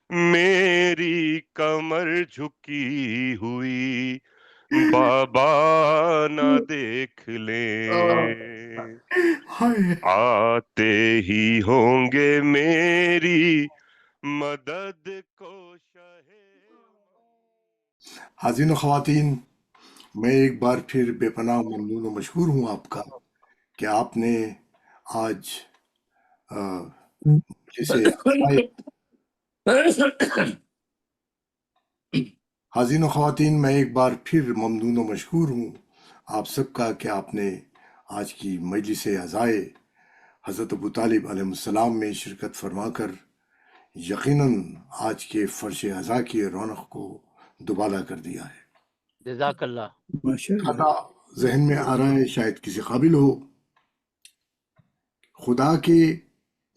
میری کمر جھکی ہوئی بابا نہ دیکھ لیں، ہائے آتے ہی ہوں گے میری مدد کو شہے۔ حاضرین و خواتین، میں ایک بار پھر بے پناہ ممنون و مشکور ہوں آپ کا کہ آپ نے آج جسے حاضرین و خواتین، میں ایک بار پھر ممنون و مشکور ہوں آپ سب کا کہ آپ نے آج کی مجلس عزائے حضرت ابو طالب علیہ السلام میں شرکت فرما کر یقیناً آج کے فرش عزا کی رونق کو دوبالا کر دیا ہے۔ جزاک اللہ۔ خطا ذہن میں آ رہا ہے، شاید کسی قابل ہو، خدا کے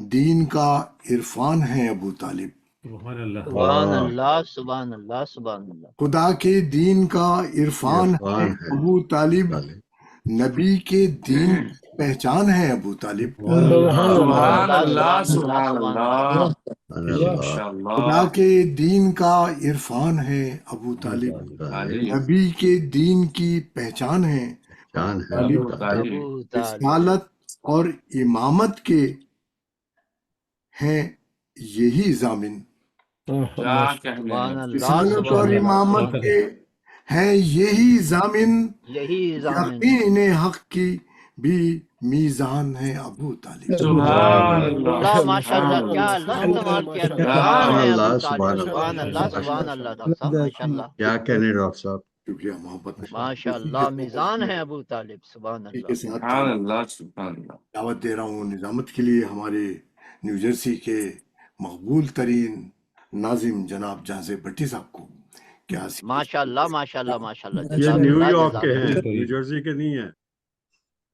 دین کا عرفان ہے ابو طالب، سبحان اللہ، سبحان اللہ، سبحان اللہ، سبحان اللہ۔ خدا کے دین کا عرفان ہے ابو طالب، نبی کے دین کی پہچان ہے ابو طالب، سبحان سبحان اللہ، سبحان سبحان اللہ۔ اللہ، ماشاء خدا اللہ۔ کے دین کا عرفان ہے ابو طالب، نبی کے دین کی پہچان ہے ابو طالب، ابو طالب، رسالت اور امامت کے ہیں یہی ضامن، کیا کہنے سبحان ہیں۔ اللہ، رسالت سبحان اور اللہ، امامت کے ہیں یہی ضامن، یہی ضامن۔ یقین حق کی بھی میزان ہے ابو طالب۔ سبحان اللہ، اللہ، ماشاء اللہ، سبحان کیا اللہ۔ لفظ کمال کیا ارکان ہے ابو طالب۔ سبحان اللہ، سبحان اللہ، ڈاکٹر صاحب ماشاء اللہ، کیا کہنے ڈاکٹر صاحب، شکریہ محبت میں ماشاء اللہ، میزان ہے ابو طالب۔ سبحان کے اللہ۔ ساتھ سبحان اللہ، سبحان اللہ۔ دعوت دے رہا ہوں نظامت کے لیے ہمارے نیو جرسی کے مقبول ترین ناظم جناب جہاز بھٹی صاحب کو، کیا ماشاء اللہ، ماشاء اللہ، ماشاء اللہ، یہ جزاک نیو اللہ، یارک جزاک کے اللہ۔ ہیں، نیو جرسی کے نہیں ہیں،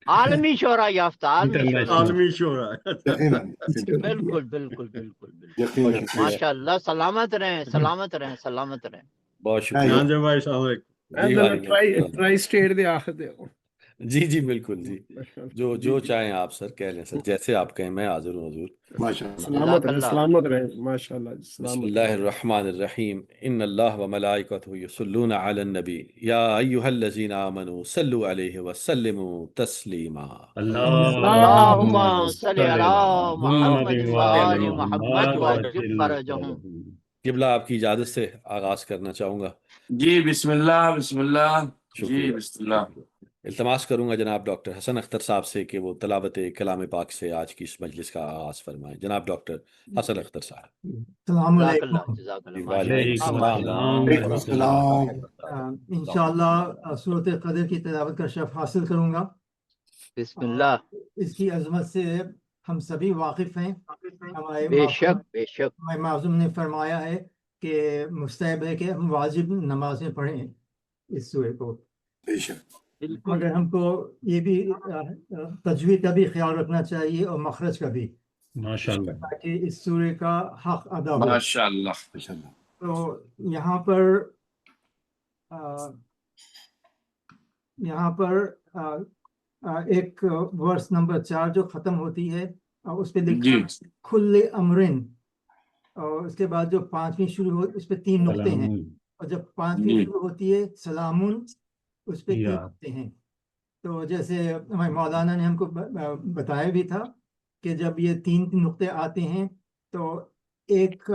عالمی شہرا یافتہ، عالمی شہرا، عالمی شہرہ۔ یقیناً بالکل بالکل بالکل بالکل۔ یقیناً ماشاء اللہ، سلامت رہیں، سلامت رہیں، سلامت رہیں۔ بہت شکریہ جہاں جی بھائی السلام علیکم۔ جی، وعلیکم السلام۔ ٹرائی اسٹیٹ دے آخر دے جی جی بالکل جی، جو چاہیں آپ سر کہہ لیں سر، جیسے آپ کہیں، میں حاضر ہوں حضور۔ ماشاء اللہ۔ سلامت جزاک رہیں، اللہ۔ سلامت رہیں، ماشاء اللہ، بسم سلامت اللہ الرحمن الرحیم، ان اللہ وملائکتہ یصلون علی النبی یا ایھا الذین آمنوا صلوا علیہ وسلموا تسلیما۔ اللہم صلی علی محمد محمد وآل وآل محمد وعجل فرجہم۔ قبلہ آپ کی اجازت سے آغاز کرنا چاہوں گا۔ جی بسم اللہ، بسم اللہ، جی شکریہ۔ بسم اللہ۔ التماس کروں گا جناب ڈاکٹر حسن اختر صاحب سے کہ وہ تلاوت کلام پاک سے آج کی اس مجلس کا آغاز فرمائیں۔ جناب ڈاکٹر حسن اختر صاحب۔ السلام جزاک علیکم۔ اللہ، جزاک اللہ، ماشاء وعلیکم اللہ۔ السلام وعلیکم ورحمۃ اللہ۔ السلام۔ انشاءاللہ صورت قدر کی تلاوت کا شرف حاصل کروں گا۔ بسم اللہ۔ اس کی عظمت سے ہم سبھی واقف ہیں۔ بے شک، بے شک۔ ہمارے معظم نے فرمایا ہے کہ مستحب ہے کہ ہم واجب نمازیں پڑھیں اس سورے کو، بے شک بالکل۔ مگر ہم کو یہ بھی تجوید کا بھی خیال رکھنا چاہیے اور مخرج کا بھی، ماشاء اللہ۔ تاکہ اس سورے کا حق ادا ہو۔ ماشاء اللہ۔ ماشاء اللہ۔ تو یہاں پر ایک ورس نمبر 4 جو ختم ہوتی ہے، اس پہ لکھا جی کھلے امرن، اور اس کے بعد جو 5ویں شروع ہو اس پہ 3 نقطے ہیں، اور جب 5ویں جی شروع ہوتی ہے سلامن، اس پہ 3 نقطے ہیں۔ تو جیسے ہمارے مولانا نے ہم کو بتایا بھی تھا کہ جب یہ 3 نقطے آتے ہیں تو ایک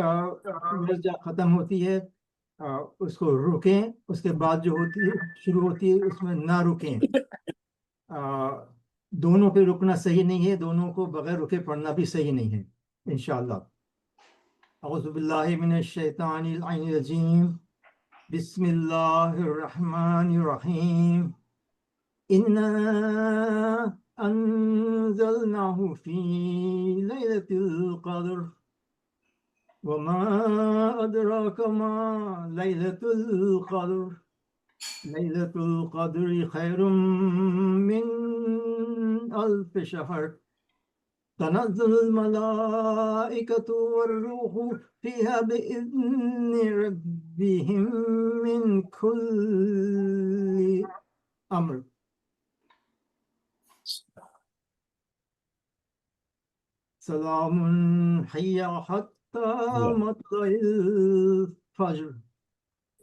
جب ختم ہوتی ہے اس کو رکیں، اس کے بعد جو ہوتی ہے شروع ہوتی ہے اس میں نہ رکیں۔ دونوں پہ رکنا صحیح نہیں ہے، دونوں کو بغیر رکے پڑھنا بھی صحیح نہیں ہے انشاءاللہ۔ اعوذ باللہ من الشیطان الرجیم، بسم اللہ الرحمن الرحیم، انا انزلناہ فی لیلۃ القدر وما ادراک ما لیلۃ القدر، لیلۃ القدر خیر من الف شہر، تنزل الملائکۃ والروح فیہا بإذن ربہم من کل امر۔ سلام ہی حتى مطلع الفجر.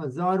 1000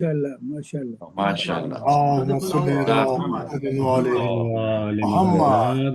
اللهم صل على محمد وعلى محمد।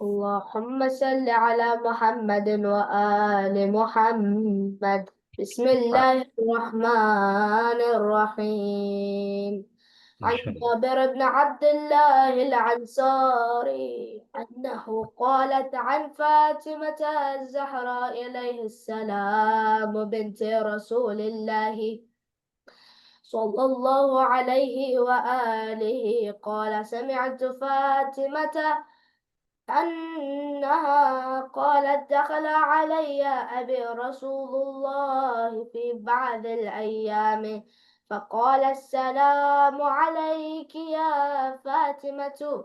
اللهم صل على محمد وآل محمد. بسم الله الرحمن الرحيم. عن جابر بن عبد الله الأنصاري أنه قالت عن فاطمة الزهراء عليه السلام بنت رسول الله صلى الله عليه وآله قال سمعت فاطمة أنها قالت دخل علي أبي رسول الله في بعض الأيام فقال السلام عليك يا فاطمة.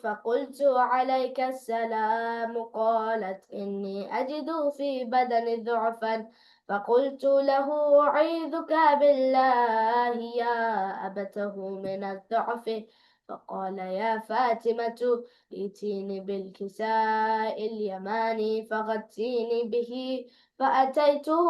فقلت عليك السلام. قالت إني أجد في بدني ضعفا. فقلت له أعيذك بالله يا أبته من الضعف. فقال يا فاطمة ائتيني بالكساء اليماني فغطيني به. فأتيته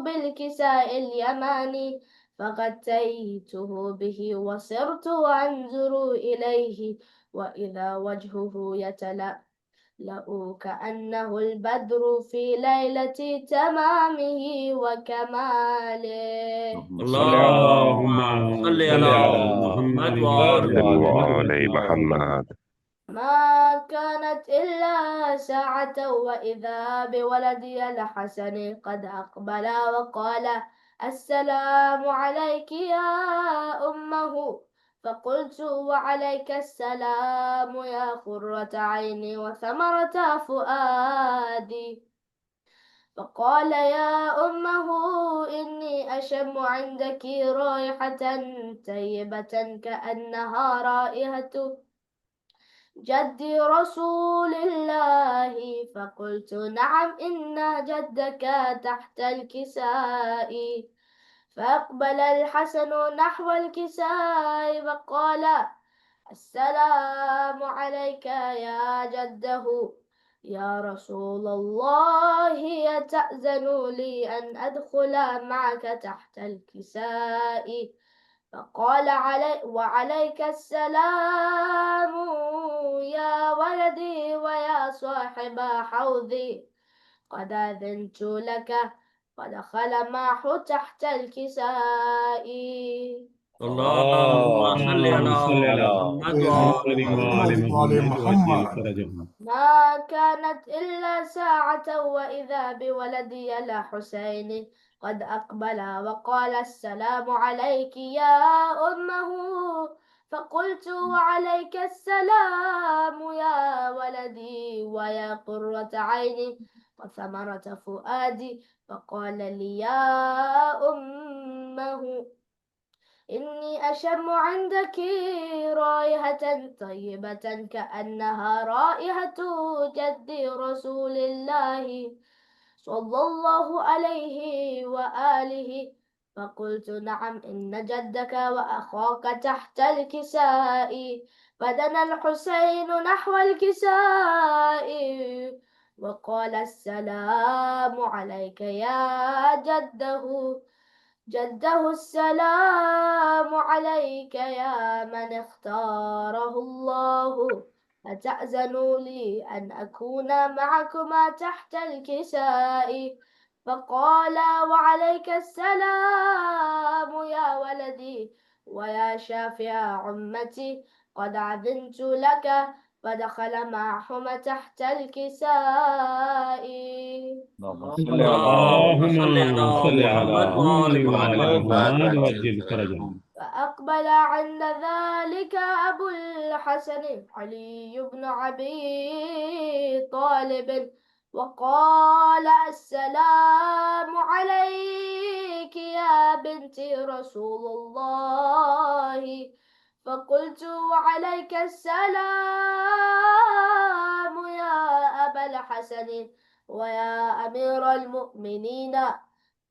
بالكساء اليماني فغطيته به وصرت أنظر إليه وإذا وجهه يتلألأ كأنه البدر في ليلة تمامه وكماله. اللهم صل على محمد وعلى محمد. ما كانت إلا ساعة وإذا بولدي الحسن قد أقبل وقال السلام عليك يا أمه. فقلت وعليك السلام يا قرة عيني وثمرة فؤادي. فقال يا أمه إني أشم عندك رائحة طيبة كأنها رائحة جد رسول الله. فقلت نعم إن جدك تحت الكساء. فأقبل الحسن نحو الكساء وقال السلام عليك يا جده. يا رسول الله يتأذن لي أن أدخل معك تحت الكساء. فقال وعليك السلام يا ولدي ويا صاحب حوضي قد أذنت لك. فدخل معه تحت الكساء. اللهم صل على محمد وعلى محمد। ما كانت إلا ساعة وإذا بولدي الحسين قد أقبل وقال السلام عليك يا أمه. فقلت وعليك السلام يا ولدي ويا قرة عيني. وثمرة فؤادي، فقال لي يا أمه إني أشم عندك رائحة طيبة كأنها رائحة جد رسول الله صلى الله عليه وآله. فقلت نعم، إن جدك وأخاك تحت الكساء. فدنا الحسين نحو الكساء وقال السلام عليك يا جده السلام عليك يا من اختاره الله، أتأذنوا لي أن أكون معكما تحت الكساء؟ فقال وعليك السلام يا ولدي ويا شافع عمتي، قد أذنت لك. فدخل معهما تحت الكساء. اللهم صل على محمد وآل محمد. وعجل فرجهم. فأقبل عند ذلك أبو الحسن علي بن أبي طالب وقال السلام عليك يا بنت رسول الله. فقلت وعليك السلام يا أبا الحسن ويا أمير المؤمنين.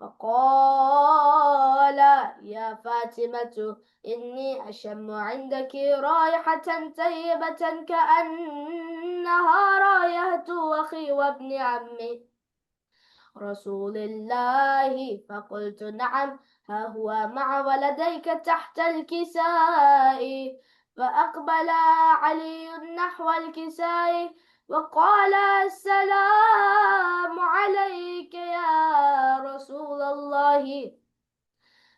فقال يا فاطمة إني أشم عندك رائحة طيبة كأنها رائحة أخي وابن عمي رسول الله. فقلت نعم، ها هو مع ولديك تحت الكساء. فأقبل علي نحو الكساء وقال السلام عليك يا رسول الله،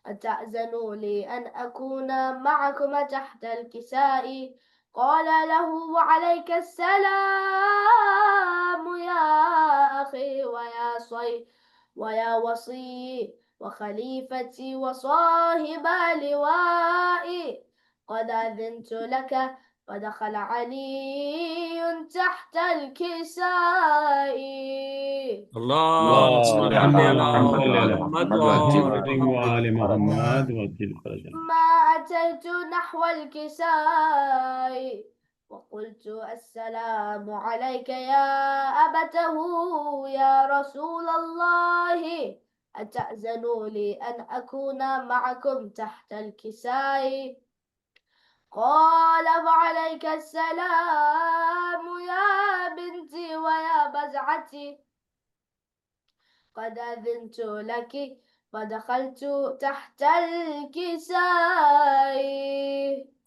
أتأذنوا لي أن أكون معكما تحت الكساء؟ قال له وعليك السلام يا أخي ويا وصي وخليفتي وصاحب لوائي، قد أذنت لك. فدخل علي تحت الكساء. اللهم صل على محمد وآل محمد وعجل فرجهم. ما أتيت نحو الكساء وقلت السلام عليك يا أبته يا رسول الله، أتأذنوا لي أن أكون معكم تحت الكساء؟ قال وعليك السلام يا بنتي ويا بزعتي، قد أذنت لك. فدخلت تحت الكساء.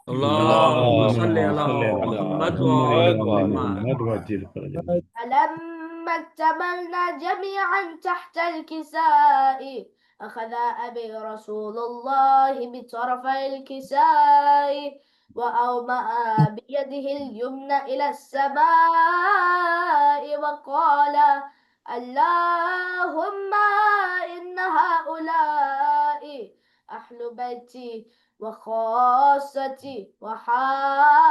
اللهم صل على محمد وآل محمد. وعجل فرجهم. فلما اكتملنا جميعا تحت الكساء أخذ أبي رسول الله بطرفي الكساء وأومأ بيده اليمنى إلى السماء وقال اللهم إن هؤلاء أهل بيتي وخاصتي وحامتي،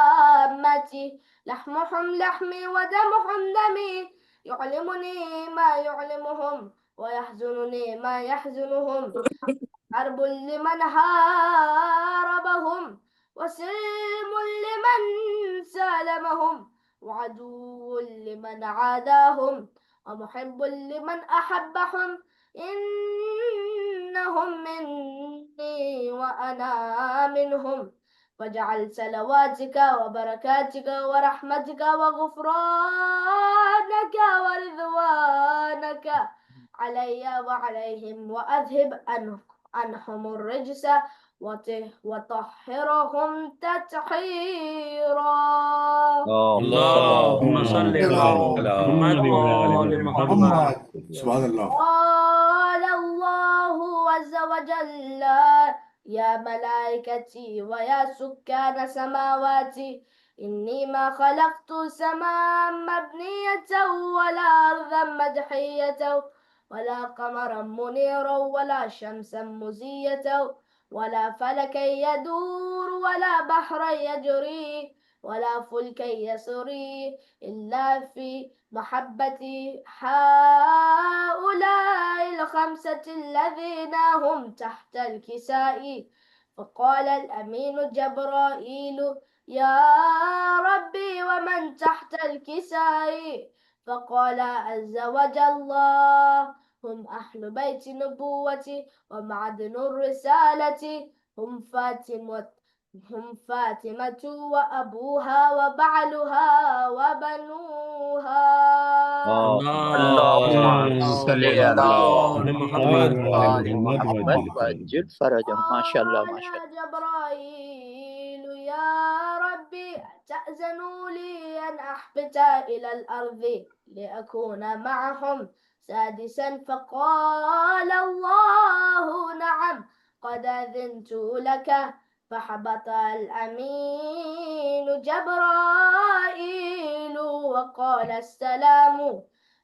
لحمهم لحمي ودمهم دمي، يعلمني ما يعلمهم ويحزنني ما يحزنهم، حرب لمن حاربهم وسلم لمن سالمهم، وعدو لمن عاداهم ومحب لمن أحبهم، إنهم مني وأنا منهم. واجعل صلواتك وبركاتك ورحمتك وغفرانك ورضوانك علي وعليهم، وأذهب عنهم الرجس وطهرهم تطهيرا. اللهم صل على محمد وآل محمد. سبحان الله. قال الله عز وجل يا ملائكتي ويا سكان سماواتي إني ما خلقت سماء مبنية ولا أرضا مدحية ولا قمرا منيرا ولا شمسا مزية ولا فلكا يدور ولا بحرا يجري ولا فلك يسري إلا في محبة هؤلاء الخمسة الذين هم تحت الكساء. فقال الأمين جبرائيل يا ربي ومن تحت الكساء؟ فقال عز وجل الله هم أهل بيت النبوة ومعدن الرسالة، هم فاطمة وأبوها وبعلها وبنوها. اللهم صل على محمد وآل محمد محمد وعجل فرجهم. ما شاء الله ما شاء قال الله. جبرائيل يا ربي تأذنوا لي أن أحبط إلى الأرض لأكون معهم سادسا؟ فقال الله نعم قد أذنت لك. فحبط الأمين جبرائيل وقال السلام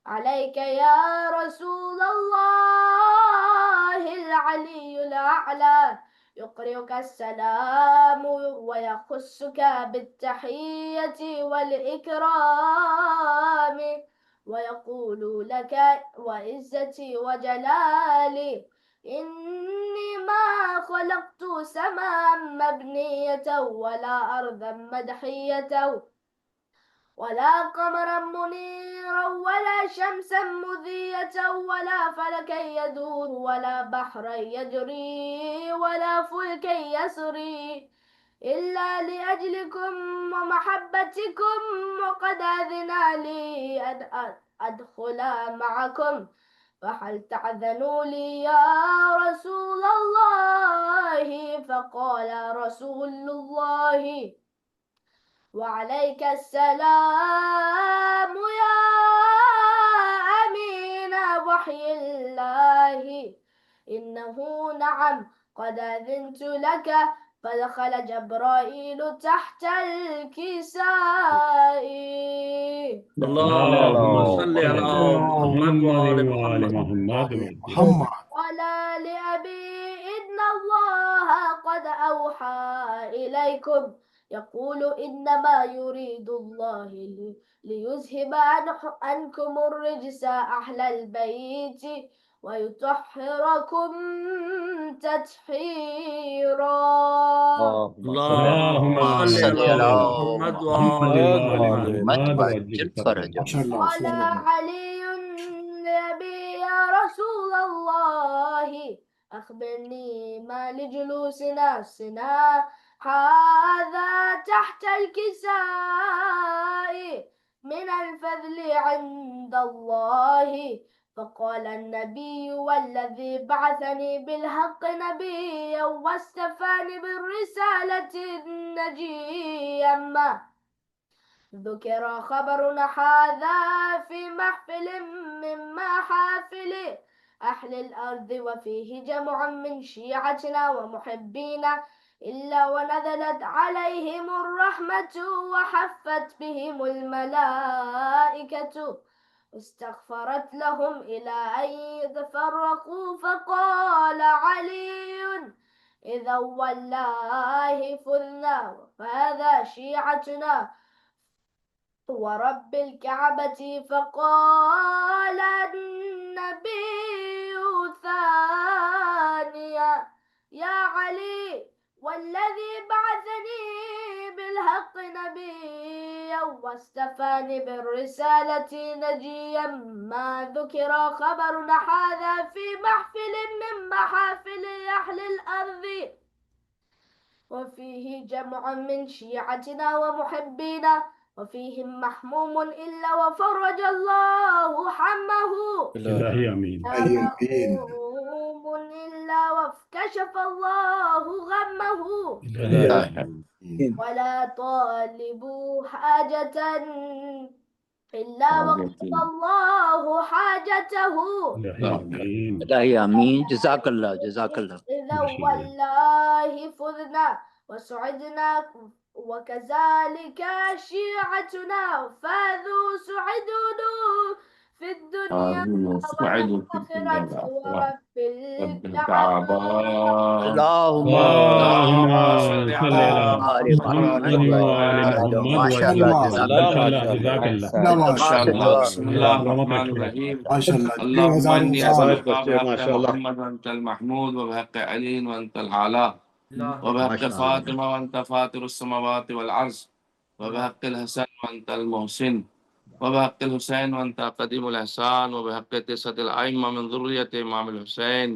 عليك يا رسول الله العلي الأعلى، يقرئك السلام ويخصك بالتحية والإكرام ويقول لك وعزتي وجلالي إني ما خلقت سماء مبنية ولا أرضا مدحية ولا قمرا منيرا ولا شمسا مذية ولا فلكا يدور ولا بحرا يجري ولا فلكا يسري إلا لأجلكم ومحبتكم، وقد أذن لي أن أدخل معكم، فهل تعذنوا لي يا رسول الله؟ فقال رسول الله وعليك السلام يا أمين وحي الله، إنه نعم قد أذنت لك. فدخل جبرائيل تحت الكساء. اللهم صل على محمد وآل محمد. محمد. قال لأبي إن الله قد أوحى إليكم يقول إنما يريد الله ليذهب عنكم الرجس أهل البيت ويطهركم تطهيرا. اللهم صل على محمد وآل محمد وعجل فرجهم. قال علي لأبي يا رسول الله أخبرني ما لجلوسنا السنا هذا تحت الكساء من الفضل عند الله. فقال النبي والذي بعثني بالحق نبيا واستفاني بالرسالة نجيا ما ذكر خبرنا هذا في محفل من محافل أهل الأرض وفيه جمع من شيعتنا ومحبينا إلا ونزلت عليهم الرحمة وحفت بهم الملائكة واستغفرت لهم إلى أن يتفرقوا. فقال علي إذا والله فذنا فهذا شيعتنا ورب الكعبة. فقال النبي ثانيا يا علي والذي بعثني بالحق نبيا واستفاني بالرسالة نجيا ما ذكر خبرنا هذا في محفل من محافل أهل الأرض وفيه جمع من شيعتنا ومحبينا وفيهم محموم إلا وفرج الله حمه إلهي آمين. محموم إلا وكشف الله غمه ولا طالبوا حاجة إلا وقضى الله حاجته. إلهي آمين. جزاك الله جزاك الله. إذا والله فذنا وسعدنا وكذلك شيعتنا فاذوا سعدوا في الدنيا والآخرة ورب الكعبة. الكعبة. اللهم اللهم صل على آل محمد محمد وآل وآل محمد ما شاء الله وسلم. جزاك اللہ ما الله شاء اللہ، جزاک اللہ. ماشاء اللہ بسم الله الرحمن اللہ الرحيم. ماشاء اللہ اللهم 1000 إني سال أسألك بچے بحق ماشاء اللہ محمد وأنت المحمود وبحق علي وأنت الأعلى وبحق ماشاء اللہ فاطمة وأنت فاطر السماوات والأرض وبحق الحسن وأنت المحسن وبحق الحسين وأنت قديم الإحسان وبحق تسعة الأئمة من ذرية إمام الحسين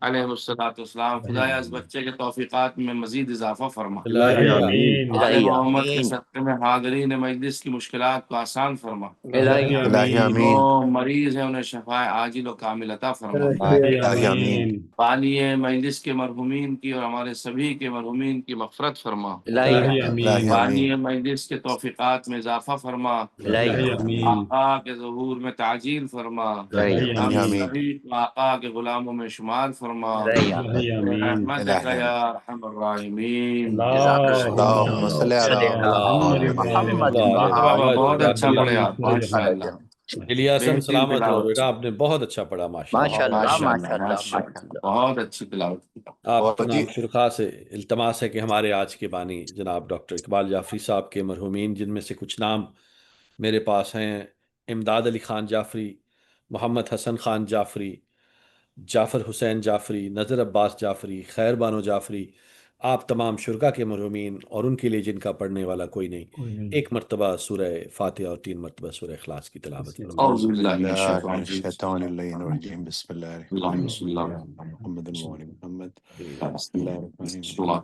علیہ الصلوۃ والسلام. خدایا اس بچے کے توفیقات میں مزید اضافہ فرما. الہی آمین آل الہی محمد کے آمین صدقے میں حاضرین مجلس کی مشکلات کو آسان فرما. الہی الہی آمین جو مریض ہیں انہیں شفاء عاجل و کامل عطا فرما. الہی آمین بانی مجلس کے مرحومین کی اور ہمارے سبھی کے مرحومین کی مغفرت فرما. الہی الہی آمین آمین. بانی مجلس کے توفیقات میں اضافہ فرما. الہی الہی آمین آمین. آقا کے ظہور میں تعجیل فرما. الہی ہم آمین سبھی کو آقا کے غلاموں میں شمار فرما. الہی آمین الہی آمین. برحمتک یا ارحم الراحمین. جزاک اللہ اللہم صل صل علی علی محمد بابا بہت جزاک اچھا اللہ. پڑھے آپ ماشاء اللہ. الیاسم بہترین سلامت ہو تلاوت بیٹا، آپ نے بہت اچھا پڑھا ماشاء اللہ. ماشاء اللہ ماشاء ماشاء اللہ اللہ ماشاء ماشاء اللہ اللہ بہت اچھی تلاوت کی. آپ جناب شرکا سے التماس ہے کہ ہمارے آج کے بانی جناب ڈاکٹر اقبال جعفری صاحب کے مرحومین، جن میں سے کچھ نام میرے پاس ہیں: امداد علی خان جعفری، محمد حسن خان جعفری، جعفر حسین جعفری، نظر عباس جعفری، خیر بانو جعفری، آپ تمام شرکا کے مرحومین اور ان کے لیے جن کا پڑھنے والا کوئی نہیں، ایک مرتبہ سورہ فاتحہ اور 3 مرتبہ سورہ اخلاص کی تلاوت فرمائیں. اعوذ باللہ من الشیطان الشیطان اللعین الرجیم بسم اللہ الرحمن اللہم صلی اللہ الرحیم محمد وعلی محمد بسم اللہ الرحمن صلی اللہ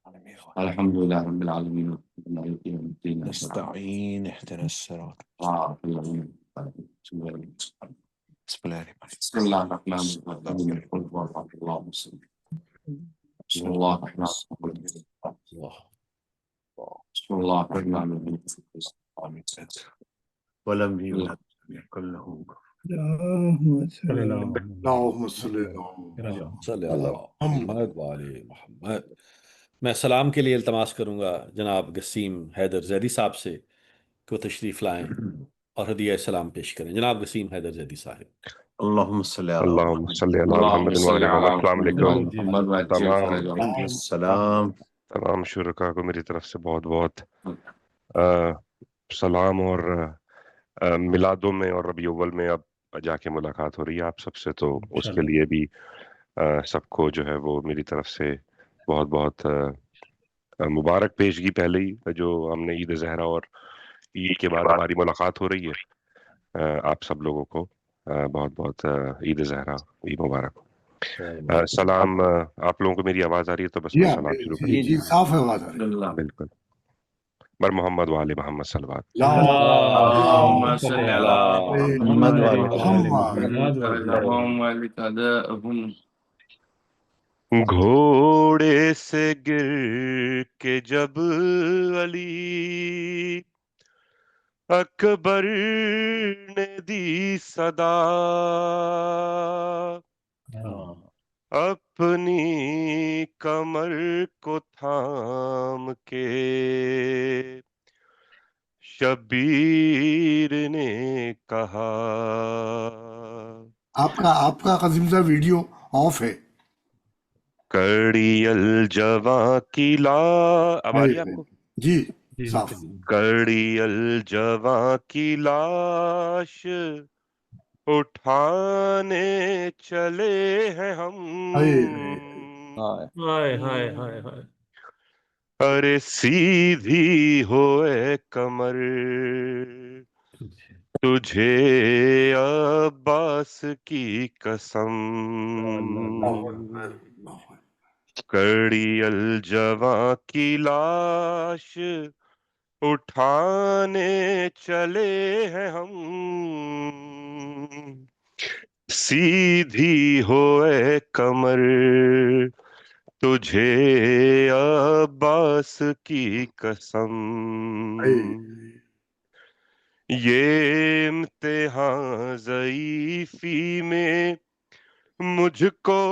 علیہ وسلم. الحمد للہ رب العالمین مالک یوم الدین. نستعین اهدنا الصراط بسم اللہ الرحمن بسم اللہ الرحمن الرحیم. قل هو اللہ صلی بسم اللہ الرحمن الرحیم. بسم اللہ الرحمن الرحیم. ولم یولد ولم یکن له اللهم صل صلی اللہ محمد وعلی محمد. میں سلام کے لیے التماس کروں گا جناب گسیم حیدر زیدی صاحب سے کہ وہ تشریف لائیں اور ہدیہ سلام پیش کریں. جناب گسیم حیدر زیدی صاحب. اللہم صلی علی اللہم محمد صلی علی محمد وعلی محمد. السلام علیکم. تمام السلام تمام شرکا کو میری طرف سے بہت بہت سلام. اور میلادوں میں اور ربیع اول میں اب جا کے ملاقات ہو رہی ہے آپ سب سے، تو اس کے لیے بھی سب کو جو ہے وہ میری طرف سے بہت بہت مبارک پیشگی پہلے ہی، جو ہم نے عید زہرا اور عید کے بعد ہماری ملاقات ہو رہی ہے. آپ سب لوگوں کو بہت بہت عید زہرا، عید مبارک. سلام. آپ لوگوں کو میری آواز آ رہی ہے؟ تو بس میں سلام شروع کروں. جی صاف ہے آواز آ رہی ہے. بالکل. بر محمد وعلی محمد صلوات. اللهم صل على محمد وعلی محمد. گھوڑے سے گر کے جب علی اکبر نے دی صدا، اپنی کمر کو تھام کے شبیر نے کہا. آپ کا قاسم صاحب ویڈیو آف ہے. کڑی الجواں کی لا، اب آ رہی ہے آپ کو؟ جی صاف. کڑی الجواں کی لاش اٹھانے چلے ہیں ہم، ارے سیدھی ہوئے کمر تجھے عباس کی قسم. کڑی الجواں کی لاش اٹھانے چلے ہیں ہم، سیدھی ہوئے کمر تجھے عباس کی قسم. یہ امتحان ضعیفی میں مجھ کو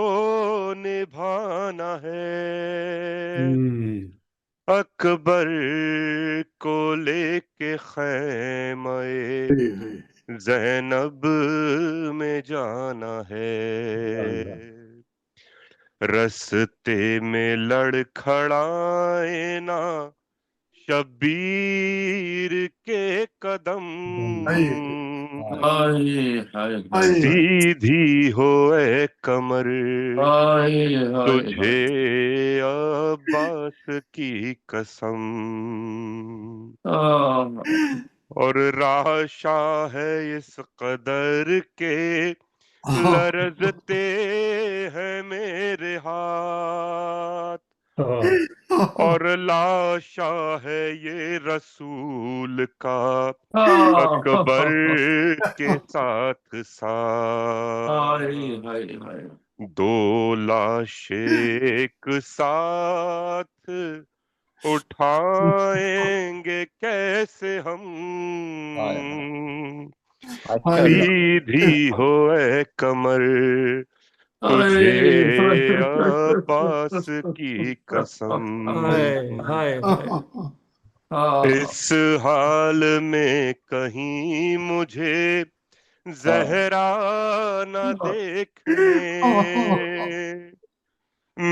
نبھانا ہے، اکبر کو لے کے خیمہ زینب میں جانا ہے، رستے میں لڑکھڑائے نا شبیر کے قدم، سیدھی ہو اے کمر تجھے عباس کی قسم، اور راشا ہے اس قدر کے لرزتے ہیں میرے ہاتھ، اور لاشا ہے یہ رسول کا اکبر کے ساتھ ساتھ، دو لاشیں ایک ساتھ اٹھائیں گے کیسے ہم، سیدھی ہو اے کمر تجھے عباس کی قسم، اس حال میں کہیں مجھے زہرا نہ دیکھ لیں،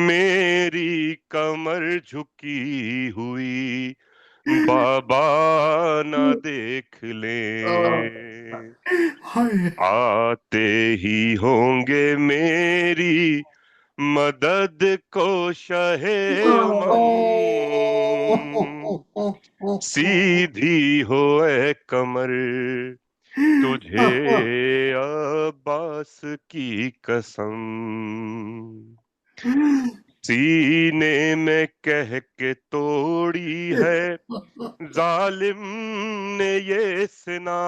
میری کمر جھکی ہوئی بابا نہ دیکھ لیں، آتے ہی ہوں گے میری مدد کو شہ امم، سیدھی ہو اے کمر تجھے عباس کی قسم، سینے میں کہہ کے توڑی ہے ظالم نے یہ سنا،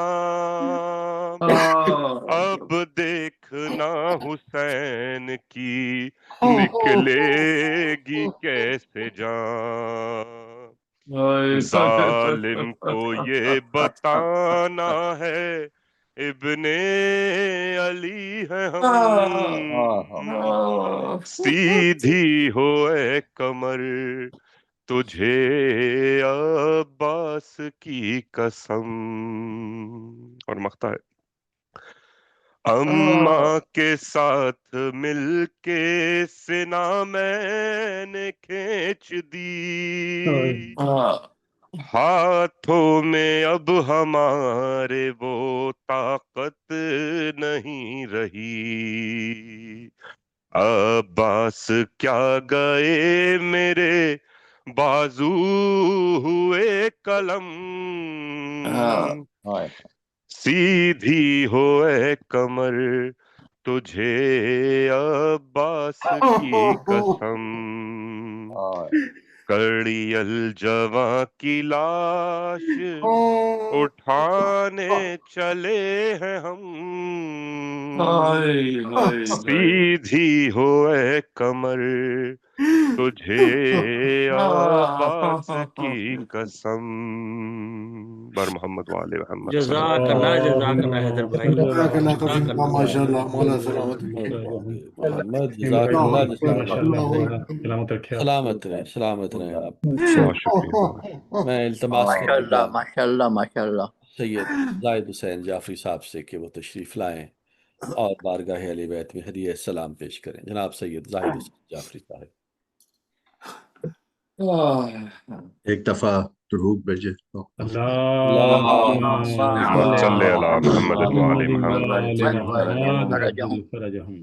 اب دیکھنا حسین کی نکلے گی کیسے جان، ظالم کو یہ بتانا ہے ابن علی ہے ہم، سیدھی ہو اے کمر تجھے عباس کی قسم، اور مقطع ہے، اماں کے ساتھ مل کے سنا میں نے کھینچ دی، ہاتھوں میں اب ہمارے وہ طاقت نہیں رہی، عباس کیا گئے میرے بازو ہوئے قلم، سیدھی ہو اے کمر تجھے عباس کی قسم، کڑی الجواں کی لاش اٹھانے چلے ہیں ہم، سیدھی ہو اے کمر تجھے عباس کی قسم، بر محمد وآل محمد صلی جزاک اللہ حیدر بھائی، جزاک اللہ جزاک تفضیل اللہ، ماشاء اللہ مولا سلامت محمد جزاک اللہ، جزاک اللہ، سلامت رکھے آپ سلامت رہیں، سلامت رہیں آپ، بہت شکریہ۔ میں التماس کروں گا ماشاء اللہ سید زاہد حسین جعفری صاحب سے کہ وہ تشریف لائیں اور بارگاہ اہل بیت میں ہدیہ سلام پیش کریں، جناب سید زاہد حسین جعفری صاحب۔ ایک دفعہ درود بھیجے اللهم صلی علی محمد وآل محمد۔ عجل فرجهم۔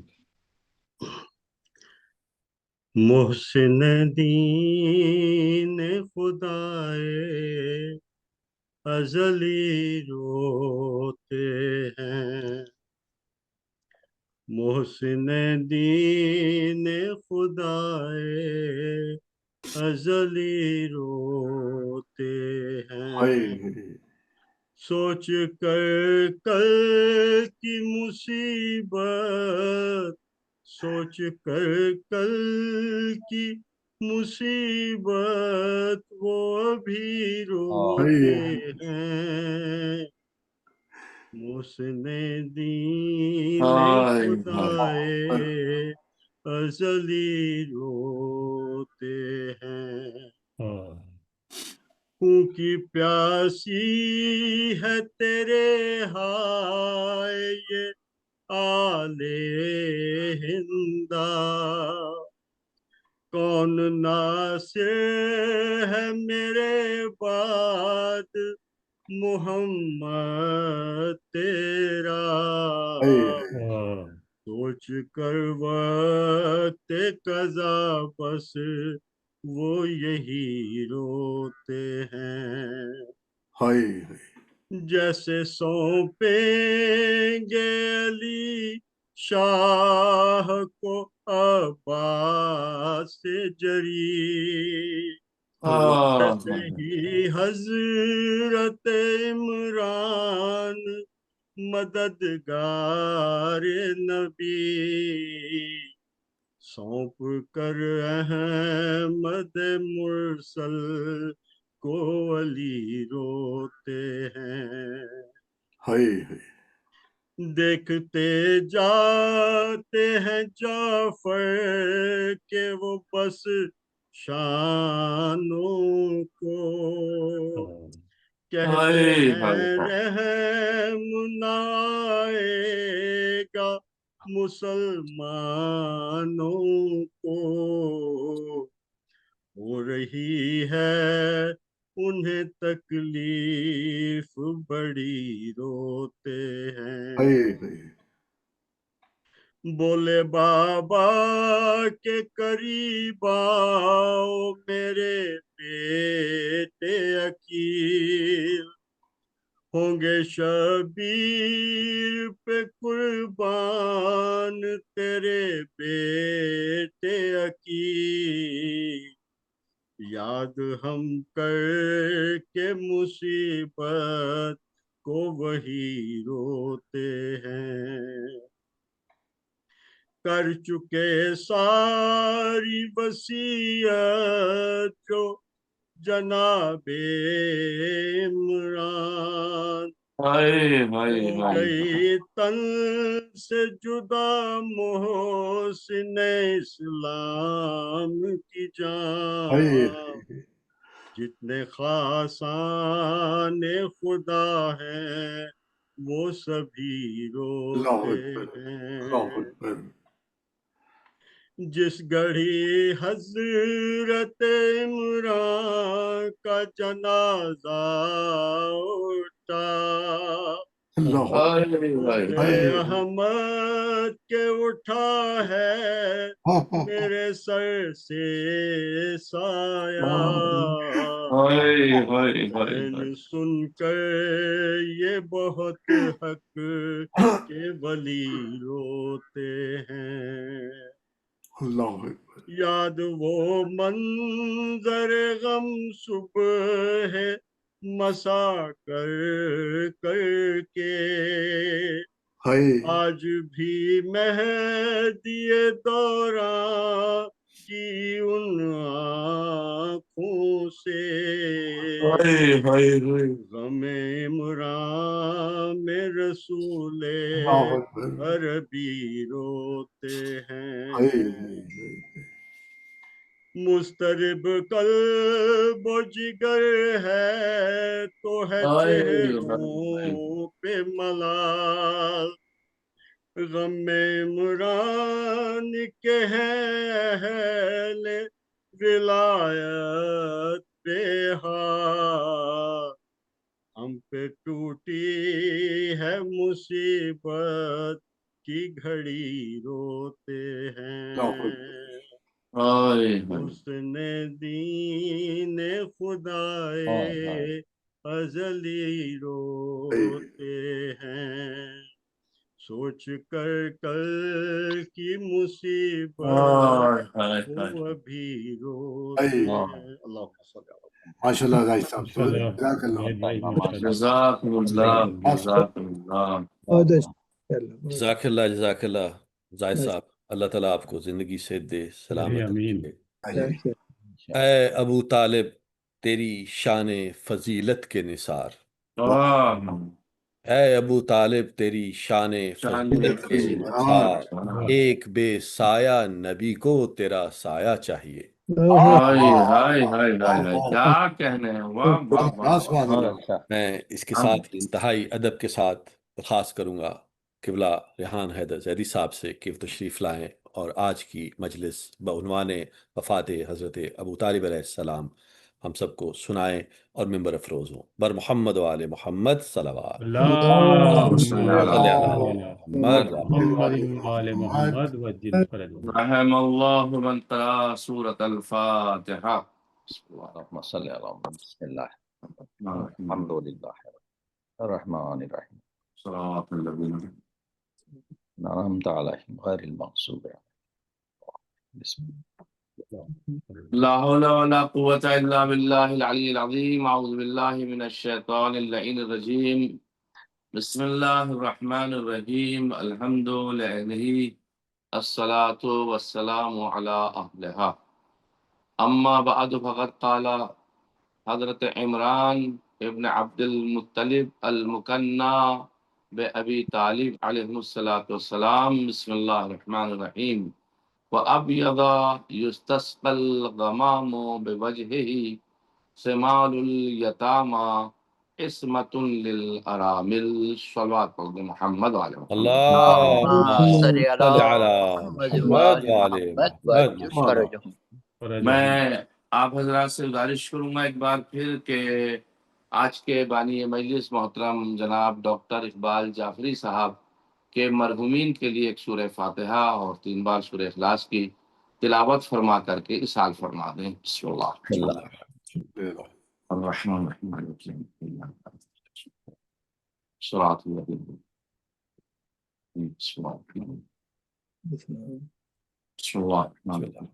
محسن دین خدائے ازلی روتے ہیں، محسن دین خدائے ازلی روتے ہیں، سوچ کر کل کی مصیبت، سوچ کر کل کی مصیبت وہ ابھی روتے ہیں، محسن دین خدائے ازلی روتے ہیں، خون کی پیاسی ہے تیرے ہاتھ کون ناصر ہے میرے بعد محمد تیرا، سوچ کر وقت قضا بس وہ یہی روتے ہیں، جیسے سونپیں گے علی شاہ کو عباس سے جری، ویسے ہی حضرت عمران مددگار نبی، سونپ کر احمد مرسل کو علی روتے ہیں، دیکھتے جاتے ہیں جعفر کے وہ بس شانوں کو، کہتے ہیں رحم نہ آئے گا مسلمانوں کو، ہو رہی ہے انہیں تکلیف بڑی روتے ہیں، بولے بابا کے قریب آؤ میرے بیٹے عقیل، ہوں گے شبیر پہ قربان تیرے بیٹے عقیل، یاد ہم کر کے مصیبت کو وہی روتے ہیں، کر چکے ساری وصیت جو جناب عمران، ہو گئی تن سے جدا محسن اسلام کی جان، جتنے خاصان خدا ہیں وہ سبھی روتے ہیں، جس گھڑی حضرت عمران کا جنازہ اٹھا، احمد کے اٹھا ہے میرے سر سے سایہ، سن کر یہ بہت حق کے ولی روتے ہیں، یاد وہ منظر غم صبح مسا کر کر کے، آج بھی مہدی دوران کی ان آنکھوں سے، غم عمران میں رسول عربی روتے ہیں، مضطرب قلب و جگر ہے تو ہے چہروں پہ ملال، غم عمران کے ہیں اہل ولایت بے حال، ہم پہ ٹوٹی ہے مصیبت کی گھڑی روتے ہیں، حسن دین خدائے ازلی روتے ہیں، سوچ کر کل کی مصیبت وہ ابھی روتے ہیں، اللہ صلی اللہ ماشاءاللہ بھائی صاحب، جزاکم اللہ، جزاکم اللہ، جزاک اللہ، جزاک اللہ زاہد صاحب، اللہ تعالیٰ آپ کو زندگی سے دے، سلامت رکھے۔ اے ابو طالب تیری شان فضیلت کے نثار، اے ابو طالب تیری شان فضیلت کے نثار، ایک بے سایہ نبی کو تیرا سایہ چاہیے۔ کیا کہنے ہیں، واہ واہ واہ۔ میں اس کے ساتھ انتہائی ادب کے ساتھ درخواست کروں گا قبلہ ریحان حیدر زیدی صاحب سے کہ وہ تشریف لائیں اور آج کی مجلس بعنوان وفات حضرت ابو طالب علیہ السلام ہم سب کو سنائیں اور ممبر افروز ہوں. بر محمد و آل محمد صلوات. اللهم صلی علی صل محمد على محمد وآل محمد وجل فرجهم. رحم الله من قرأ سورة الفاتحة. اللهم صل على محمد. بسم الله الحمد لله الرحمن الرحيم صراط الذين أنعمت عليهم غير المغضوب عليهم. بسم الله. لا حول ولا قوة إلا بالله العلي العظيم. أعوذ بالله من الشيطان اللعين الرجيم. بسم الله الرحمن الرحيم. الحمد لله الصلاة والسلام على أهلها. أما بعد فقد قال حضرت عمران ابن عبد المطلب المكنى بأبي طالب عليه الصلاة والسلام. بسم الله الرحمن الرحيم. وأبيض يستسقى الغمام بوجهه سمال اليتامى اسمة للأرامل. صلوات محمد وعلى محمد. اللهم صل صل على على محمد محمد وآل وآل محمد محمد. وجل فرجهم. میں آپ حضرات سے گزارش کروں گا ایک بار پھر کہ آج کے بانی مجلس محترم جناب ڈاکٹر اقبال جعفری صاحب کے مرحومین کے لیے ایک سورہ فاتحہ اور 3 بار سورہ اخلاص کی تلاوت فرما کر کے اصال فرما دیں. بسم اللہ الرحمن الرحیم. صراط الذین بسم اللہ الرحمن الرحیم.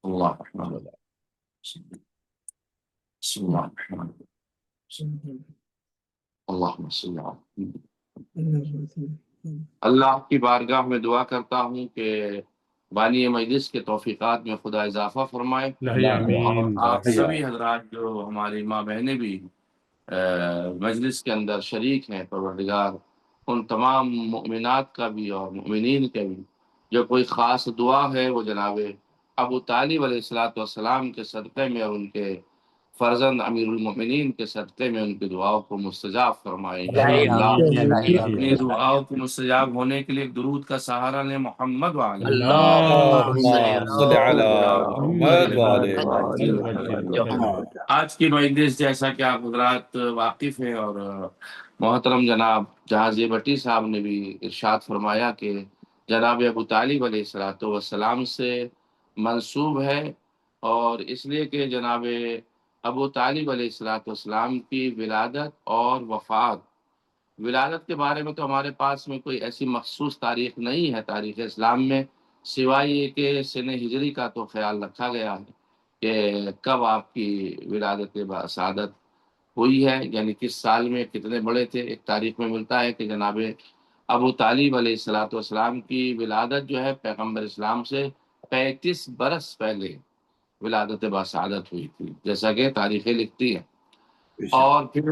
اللہ الرحمن الرحیم. بسم اللہ الرحمن الرحیم. اللہم صل علی. اللہ کی بارگاہ میں دعا کرتا ہوں کہ بانی مجلس کے توفیقات میں خدا اضافہ فرمائے. آمین. آپ سبھی حضرات جو ہماری ماں بہنیں بھی مجلس کے اندر شریک ہیں، پروردگار ان تمام مؤمنات کا بھی اور مؤمنین کا بھی جو کوئی خاص دعا ہے وہ جناب ابو طالب علیہ السلام کے صدقے میں اور ان کے فرزند امیر المؤمنین کے صدقے میں ان کی دعاؤں کو مستجاب فرمائے. اپنی دعاؤں کو مستجاب ہونے کے لیے ایک درود کا سہارا لیں. محمد وعلی اللهم صل على محمد وآل محمد. آج کی مجلس جیسا کہ آپ حضرات واقف ہیں اور محترم جناب جہازی بٹی صاحب نے بھی ارشاد فرمایا کہ جناب ابو طالب علیہ السلام سے منسوب ہے، اور اس لیے کہ جناب ابو طالب علیہ السلام کی ولادت اور وفات، ولادت کے بارے میں تو ہمارے پاس میں کوئی ایسی مخصوص تاریخ نہیں ہے تاریخ اسلام میں، سوائے یہ کہ سن ہجری کا تو خیال رکھا گیا ہے کہ کب آپ کی ولادت سعادت ہوئی ہے، یعنی کس سال میں کتنے بڑے تھے. ایک تاریخ میں ملتا ہے کہ جناب ابو طالب علیہ السلام کی ولادت جو ہے پیغمبر اسلام سے 35 برس پہلے ولادت باسعادت ہوئی تھی، جیسا کہ تاریخیں لکھتی ہیں. اور پھر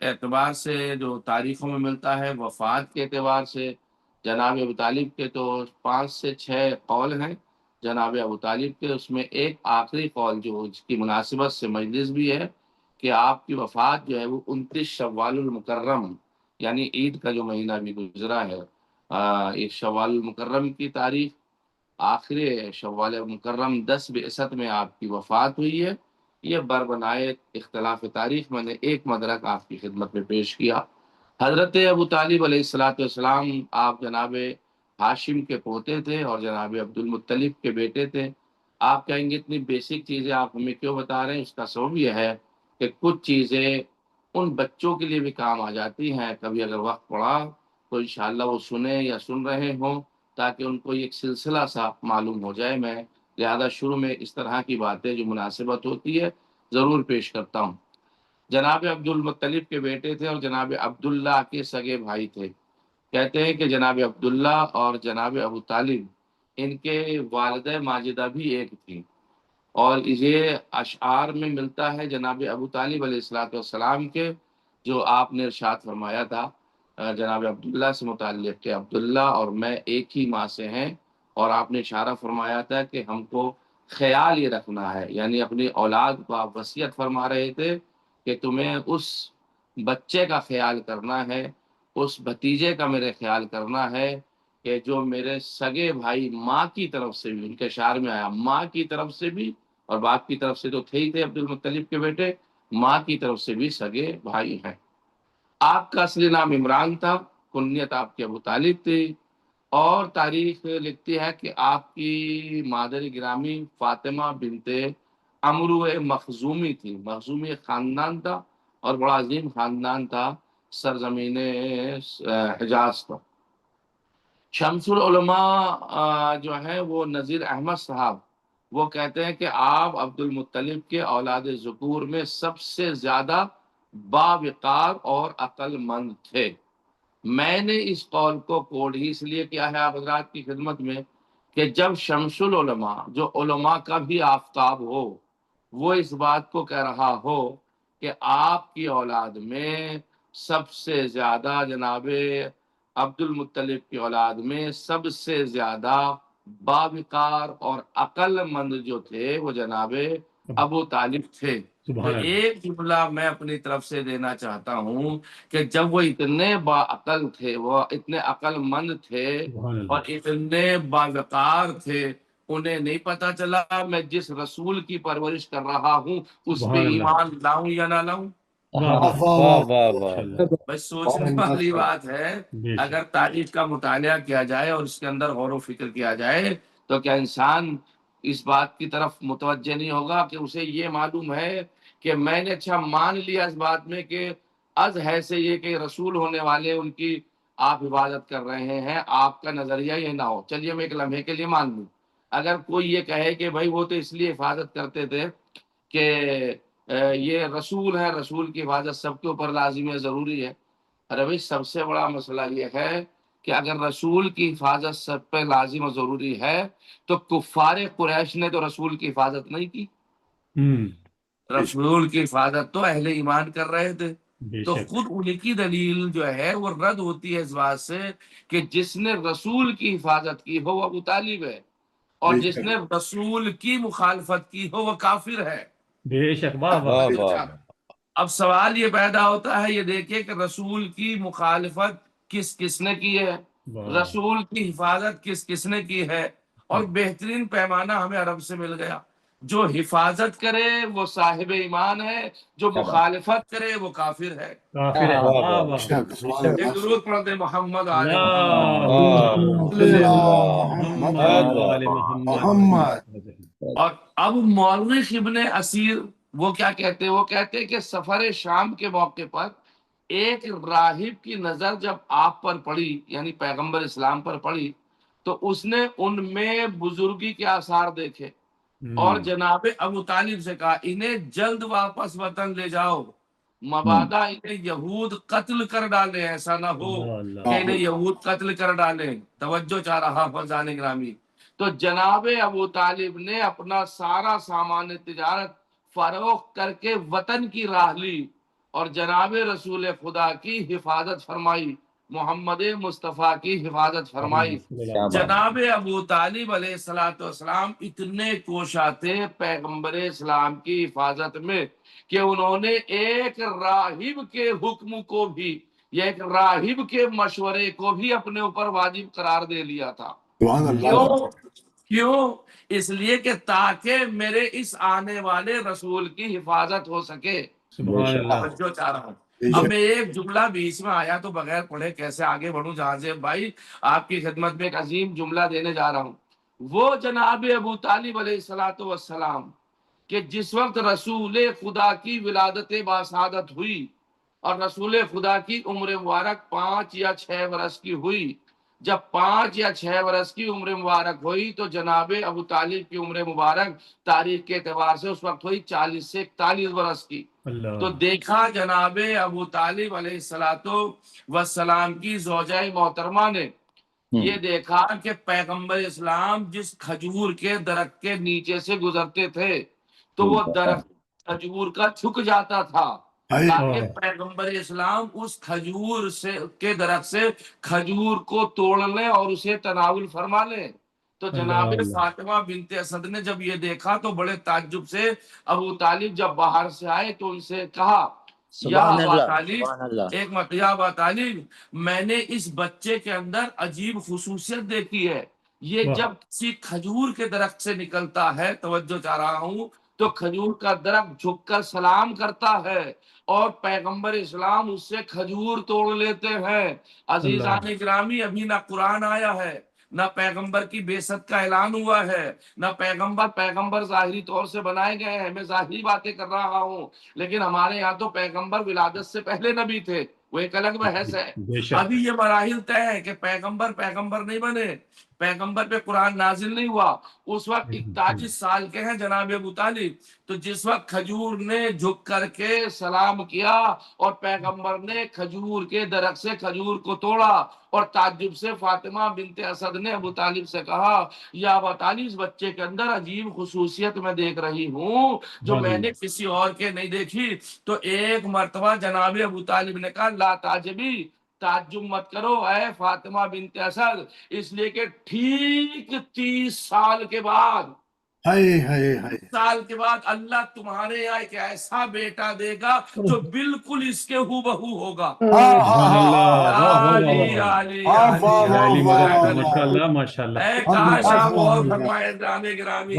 اعتبار سے جو تاریخوں میں ملتا ہے وفات کے اعتبار سے جناب ابو طالب کے تو 5 سے 6 قول ہیں جناب ابو طالب کے. اس میں ایک آخری قول جو اس کی مناسبت سے مجلس بھی ہے کہ آپ کی وفات جو ہے وہ 29 شوال المکرم، یعنی عید کا جو مہینہ بھی گزرا ہے، ایک شوال المکرم کی تاریخ، آخری شوال مکرم 10 بعثت میں آپ کی وفات ہوئی ہے. یہ بربنائے اختلاف تاریخ میں نے ایک مدرک آپ کی خدمت میں پیش کیا. حضرت ابو طالب علیہ السلام آپ جناب ہاشم کے پوتے تھے اور جناب عبد المطلب کے بیٹے تھے. آپ کہیں گے اتنی بیسک چیزیں آپ ہمیں کیوں بتا رہے ہیں؟ اس کا سبب یہ ہے کہ کچھ چیزیں ان بچوں کے لیے بھی کام آ جاتی ہیں، کبھی اگر وقت پڑا تو انشاءاللہ وہ سنیں یا سن رہے ہوں تاکہ ان کو ایک سلسلہ سا معلوم ہو جائے. میں لہذا شروع میں اس طرح کی باتیں جو مناسبت ہوتی ہے ضرور پیش کرتا ہوں. جناب عبد المطلب کے بیٹے تھے اور جناب عبداللہ کے سگے بھائی تھے. کہتے ہیں کہ جناب عبداللہ اور جناب ابو طالب ان کے والدہ ماجدہ بھی ایک تھیں، اور یہ اشعار میں ملتا ہے جناب ابو طالب علیہ السلام کے جو آپ نے ارشاد فرمایا تھا جناب عبداللہ سے متعلق کہ عبداللہ اور میں ایک ہی ماں سے ہیں، اور آپ نے اشارہ فرمایا تھا کہ ہم کو خیال یہ رکھنا ہے، یعنی اپنی اولاد کو آپ وصیت فرما رہے تھے کہ تمہیں اس بچے کا خیال کرنا ہے، اس بھتیجے کا میرے خیال کرنا ہے کہ جو میرے سگے بھائی ماں کی طرف سے بھی، ان کے اشعار میں آیا ماں کی طرف سے بھی، اور باپ کی طرف سے تو تھے ہی تھے عبد المطلب کے بیٹے، ماں کی طرف سے بھی سگے بھائی ہیں۔ آپ کا اصلی نام عمران تھا، کنیت آپ کے ابو طالب تھی، اور تاریخ لکھتی ہے کہ آپ کی مادر گرامی فاطمہ بنت عمرو مخزومی تھی۔ مخزومی ایک خاندان تھا اور بڑا عظیم خاندان تھا سرزمین حجاز کا۔ شمس العلماء جو ہے وہ نذیر احمد صاحب، وہ کہتے ہیں کہ آپ عبد المطلب کے اولاد ذکور میں سب سے زیادہ باوقار اور عقل مند تھے۔ میں نے اس قول کو کوڈ ہی اس لیے کیا ہے آپ حضرات کی خدمت میں کہ جب شمس العلماء جو علماء کا بھی آفتاب ہو، وہ اس بات کو کہہ رہا ہو کہ آپ کی اولاد میں سب سے زیادہ جناب عبد المطلب کی اولاد میں سب سے زیادہ باوقار اور عقل مند جو تھے وہ جناب ابو طالب تھے۔ تو سبحان اللہ، ایک جملہ میں اپنی طرف سے دینا چاہتا ہوں کہ جب وہ اتنے باعقل تھے، وہ اتنے عقل مند تھے سبحان اور اللہ، اتنے باوقار تھے، انہیں نہیں پتا چلا میں جس رسول کی پرورش کر رہا ہوں اس پہ سبحان اللہ، ایمان لاؤں یا نہ لاؤں۔ واہ واہ واہ واہ ماشاء واہ اللہ، بس سوچنے والی بات ہے، بے شک، اگر تاریخ کا مطالعہ کیا جائے اور اس کے اندر غور و فکر کیا جائے تو کیا انسان اس بات کی طرف متوجہ نہیں ہوگا کہ اسے یہ معلوم ہے کہ میں نے اچھا مان لیا اس بات میں کہ از ہے سے یہ کہ رسول ہونے والے ان کی آپ حفاظت کر رہے ہیں، آپ کا نظریہ یہ نہ ہو، چلیے میں ایک لمحے کے لیے مان لوں۔ اگر کوئی یہ کہے کہ بھائی وہ تو اس لیے حفاظت کرتے تھے کہ یہ رسول ہے، رسول کی حفاظت سب کے اوپر لازم ہے، ضروری ہے۔ ارے بھائی سب سے بڑا مسئلہ یہ ہے کہ اگر رسول کی حفاظت سب پہ لازم و ضروری ہے تو کفار قریش نے تو رسول کی حفاظت نہیں کی، رسول کی حفاظت تو اہل ایمان کر رہے تھے۔ بے تو شک، خود ان کی دلیل جو ہے وہ رد ہوتی ہے اس بات سے کہ جس نے رسول کی حفاظت کی ہو وہ ابو طالب ہے، اور جس نے رسول کی مخالفت کی ہو وہ کافر ہے۔ بے شک، واہ واہ، واہ واہ، اب سوال یہ پیدا ہوتا ہے، یہ دیکھیں کہ رسول کی مخالفت کس کس نے کی ہے، واہ، رسول کی حفاظت کس کس نے کی ہے، اور بہترین پیمانہ ہمیں عرب سے مل گیا۔ جو حفاظت کرے وہ صاحب ایمان ہے، جو مخالفت کرے وہ کافر ہے۔ کافر ہے، واہ واہ واہ، واہ، ایک درود پڑھتے محمد آل اللہم محمد۔ صلی علی محمد محمد و آل محمد۔ محمد اور اب مولوی ابن اسیر وہ کیا کہتے ہیں؟ وہ کہتے ہیں کہ سفر شام کے موقع پر ایک راہب کی نظر جب آپ پر پڑی، یعنی پیغمبر اسلام پر پڑی، تو اس نے ان میں بزرگی کے آثار دیکھے اور جناب ابو طالب سے کہا انہیں جلد واپس وطن لے جاؤ، مبادا انہیں یہود قتل کر ڈالے، ایسا نہ ہو اللہ اللہ، کہ انہیں یہود قتل کر ڈالیں۔ توجہ چاہ رہا فضان گرامی، تو جناب ابو طالب نے اپنا سارا سامان تجارت فروخت کر کے وطن کی راہ لی اور جناب رسول خدا کی حفاظت فرمائی، محمد مصطفیٰ کی حفاظت فرمائی۔ جناب ابو طالب علیہ السلام اتنے کوشاں تھے پیغمبر اسلام کی حفاظت میں کہ انہوں نے ایک راہب کے حکم کو بھی یا ایک راہب کے مشورے کو بھی اپنے اوپر واجب قرار دے لیا تھا۔ کیوں؟ اس لیے کہ تاکہ میرے اس آنے والے رسول کی حفاظت ہو سکے۔ سبحان اللہ، جو چاہ رہا ہوں اب میں ایک جملہ بیچ میں آیا تو بغیر پڑھے کیسے آگے بڑھوں؟ جہاں سے بھائی آپ کی خدمت میں ایک عظیم جملہ دینے جا رہا ہوں۔ وہ جناب ابو طالب علیہ السلام کہ جس وقت رسول خدا کی ولادت باسعادت ہوئی اور رسول خدا کی عمر مبارک 5 یا 6 برس کی ہوئی، جب 5 یا 6 برس کی عمر مبارک ہوئی تو جناب ابو طالب کی عمر مبارک تاریخ کے اعتبار سے اس وقت ہوئی 40 سے 41 برس کی۔ تو دیکھا جناب ابو طالب علیہ السلام کی زوجہ محترمہ نے یہ دیکھا کہ پیغمبر اسلام جس کھجور کے درخت کے نیچے سے گزرتے تھے تو وہ درخت کھجور کا جھک جاتا تھا تاکہ پیغمبر اسلام اس کھجور کے درخت سے کھجور کو توڑ لیں اور اسے تناول فرما لیں۔ تو جناب فاطمہ بنت اسد نے جب یہ دیکھا تو بڑے تعجب سے ابو طالب جب باہر سے آئے تو ان سے کہا یا ابا طالب ایک مرتبہ، یا ابا طالب میں نے اس بچے کے اندر عجیب خصوصیت دیکھی ہے، یہ جب کسی کھجور کے درخت سے نکلتا ہے، توجہ چاہ رہا ہوں، تو کھجور کا درخت جھک کر سلام کرتا ہے اور پیغمبر اسلام اس سے کھجور توڑ لیتے ہیں۔ عزیزان گرامی، ابھی نہ قرآن آیا ہے، نہ پیغمبر کی بعثت کا اعلان ہوا ہے، نہ پیغمبر ظاہری طور سے بنائے گئے ہیں، میں ظاہری باتیں کر رہا ہوں، لیکن ہمارے یہاں تو پیغمبر ولادت سے پہلے نبی تھے، وہ ایک الگ بحث ہے۔ ابھی یہ مراحل طے ہے کہ پیغمبر نہیں بنے، پیغمبر پہ قرآن نازل نہیں ہوا، اس وقت 41 سال کے ہیں جناب ابو طالب۔ تو جس وقت کھجور نے جھک کر کے سلام کیا اور پیغمبر نے کھجور کے درخت سے کھجور کو توڑا، اور تعجب سے فاطمہ بنت اسد نے ابو طالب سے کہا، یا ابو طالب اس بچے کے اندر عجیب خصوصیت میں دیکھ رہی ہوں جو میں نے کسی اور کے نہیں دیکھی۔ تو ایک مرتبہ جناب ابو طالب نے کہا، لا تعجبی، تعجب مت کرو اے فاطمہ بنت اسد، اس لیے کہ ٹھیک 30 سال کے بعد سال کے بعد اللہ تمہارے یہاں ایک ایسا بیٹا دے گا جو بالکل اس کے ہو بہو ہوگا۔ کاش آپ اور فرمائے جانے گرامی۔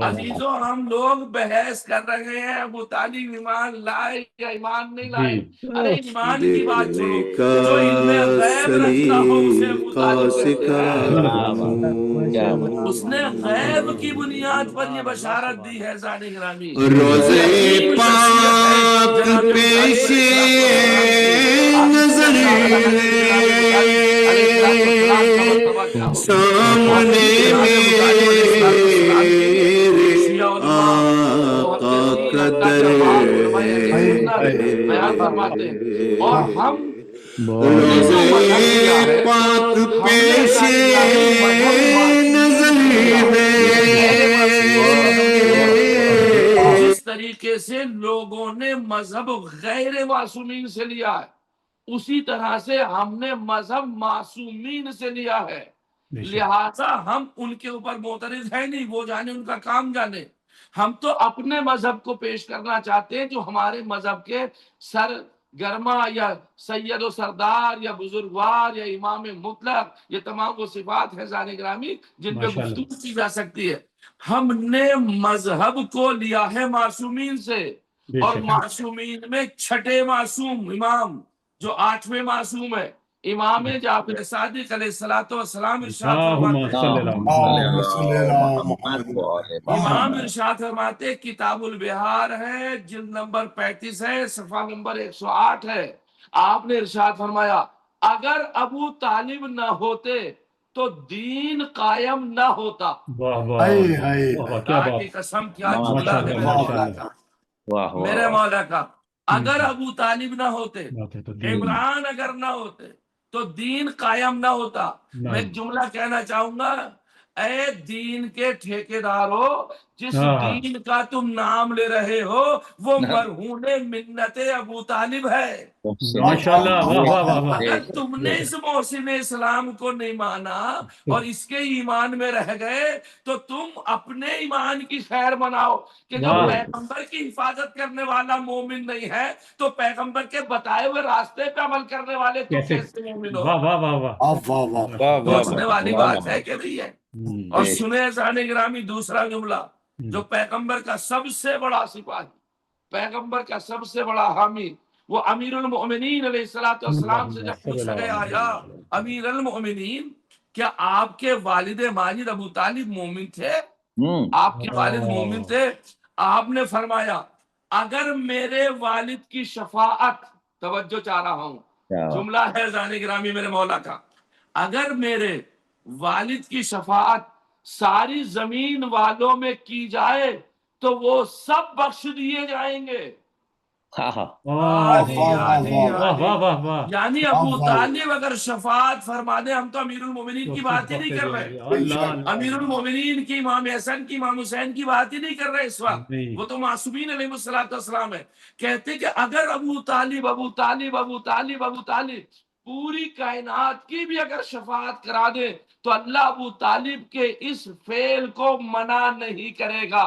عزیزوں، ہم لوگ بحث کر رہے ہیں ابو طالب ایمان لائے یا ایمان نہیں لائے۔ ارے ایمان کی بات چھوڑو، جو علم غیب رکھتا ہو اسے ابو طالب کہتے ہیں۔ اس نے غیب کی بنیاد پر یہ بشارت دی ہے زانی گرامی۔ روزے پاک پیش نظر سامنے آقا قدر بیان فرماتے ہیں، اور ہم روزے پاک پیش نظر جس طریقے سے لوگوں نے مذہب غیر معصومین سے لیا ہے، اسی طرح سے ہم نے مذہب معصومین سے لیا ہے، لہذا ہم ان کے اوپر معترض ہیں نہیں، وہ جانے ان کا کام جانے۔ ہم تو اپنے مذہب کو پیش کرنا چاہتے ہیں جو ہمارے مذہب کے سر گرما یا سید و سردار یا بزرگوار یا امام مطلق، یہ تمام وہ صفات ہیں زانی گرامی جن پہ گفتگو کی جا سکتی ہے۔ ہم نے مذہب کو لیا ہے معصومین سے، اور معصومین میں چھٹے معصوم امام جو 8ویں معصوم ہے، امام جعفر صادق علیہ الصلوۃ والسلام امام ارشاد فرماتے، کتاب البہار ہے، جلد نمبر 35 ہے، صفحہ نمبر 108 ہے۔ آپ نے ارشاد فرمایا، اگر ابو طالب نہ ہوتے تو دین قائم نہ ہوتا۔ کی قسم، کیا جملہ ہے میرے مولا کا۔ اگر ابو طالب نہ ہوتے، عمران اگر نہ ہوتے تو دین قائم نہ ہوتا۔ میں ایک جملہ کہنا چاہوں گا، اے دین کے ٹھیکیدارو، جس دین کا تم نام لے رہے ہو وہ مرہون منت ابو طالب ہے۔ اگر تم نے اس محسن اسلام کو نہیں مانا اور اس کے ایمان میں رہ گئے تو تم اپنے ایمان کی خیر مناؤ کہ جب پیغمبر کی حفاظت کرنے والا مومن نہیں ہے تو پیغمبر کے بتائے ہوئے راستے پہ عمل کرنے والے تو کیسے مومن ہو؟ سوچنے والی بات ہے کہ نہیں ہے؟ اور سنیں زانی گرامی دوسرا جملہ، جو پیغمبر کا سب سے بڑا سپاہی، پیغمبر کا سب سے بڑا حامی، وہ امیر المؤمنین علیہ الصلوۃ والسلام سے جب پوچھا گیا، یا امیر المؤمنین، کیا آپ کے والد ماجد ابو طالب مومن تھے؟ آپ کے والد مومن تھے؟ آپ نے فرمایا، اگر میرے والد کی شفاعت، توجہ چاہ رہا ہوں، جملہ ہے زانی گرامی میرے مولا کا، اگر میرے والد کی شفاعت ساری زمین والوں میں کی جائے تو وہ سب بخش دیے جائیں گے۔ یعنی ابو طالب اگر شفاعت فرما دے، ہم تو امیر المومنین کی بات ہی نہیں کر رہے، امیر المومنین کی، امام حسن کی، امام حسین کی بات ہی نہیں کر رہے اس وقت، وہ تو معصومین علیہ السلام ہے۔ کہتے کہ اگر ابو طالب پوری کائنات کی بھی اگر شفاعت کرا دے تو اللہ ابو طالب کے اس فعل کو منع نہیں کرے گا۔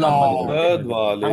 محمد والے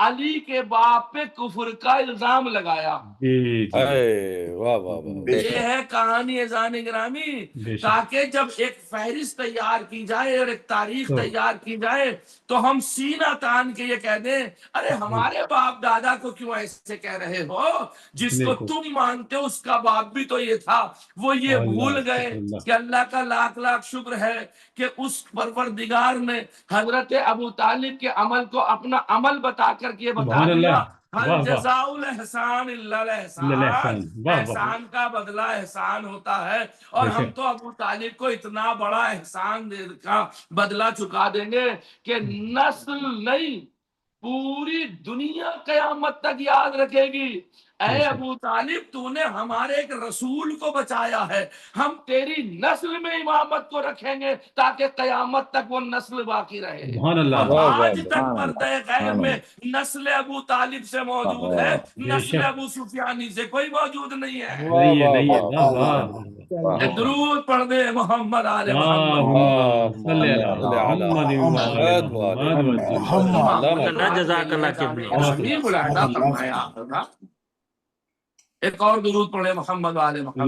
علی کے باپ پہ کفر کا الزام لگایا. واہ واہ واہ. یہ ہے کہانی اذان گرامی. تاکہ جب ایک فہرست تیار کی جائے اور ایک تاریخ تیار کی جائے تو ہم سینہ تان کے یہ کہہ دیں ارے ہمارے باپ دادا کو کیوں ایسے کہہ رہے ہو, جس کو تم مانتے ہو اس کا باپ بھی تو یہ تھا. وہ یہ بھول گئے کہ اللہ کا لاکھ لاکھ شکر ہے کہ اس پروردگار نے حضرت ابو طالب کے عمل کو اپنا عمل بتا کر کے بتا دیا. ہر جزاء الاحسان الا الاحسان. احسان کا بدلہ احسان ہوتا ہے, اور ہم تو ابو طالب کو اتنا بڑا احسان کا بدلہ چکا دیں گے کہ نسل نہیں پوری دنیا قیامت تک یاد رکھے گی. اے ابو طالب تو نے ہمارے ایک رسول کو بچایا ہے, ہم تیری نسل میں امامت کو رکھیں گے تاکہ قیامت تک وہ نسل باقی رہے. آج تک پردہ غیب میں نسل ابو طالب سے موجود ہے, نسل ابو سفیانی سے کوئی موجود نہیں ہے. درود پڑھ دے محمد آل محمد. ایک اور درود پڑھے محمد آل محمد.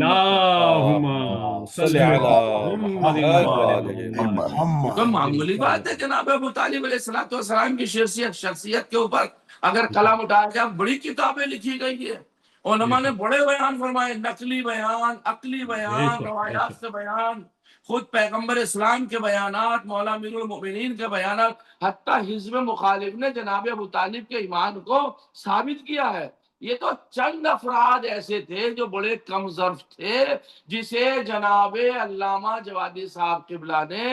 تو معمولی بات ہے جناب ابو طالب علیہ السلام کی شخصیت کے اوپر اگر قلم اٹھایا جائے بڑی کتابیں لکھی گئی ہے. علماء نے بڑے بیان فرمائے, نقلی بیان, عقلی بیان, روایات سے بیان, خود پیغمبر اسلام کے بیانات, مولا امیر المؤمنین کے بیانات, حتیٰ حزب مخالف نے جناب ابو طالب کے ایمان کو ثابت کیا ہے. یہ تو چند افراد ایسے تھے جو بڑے کم ظرف تھے, جسے جناب علامہ جوادی صاحب قبلہ نے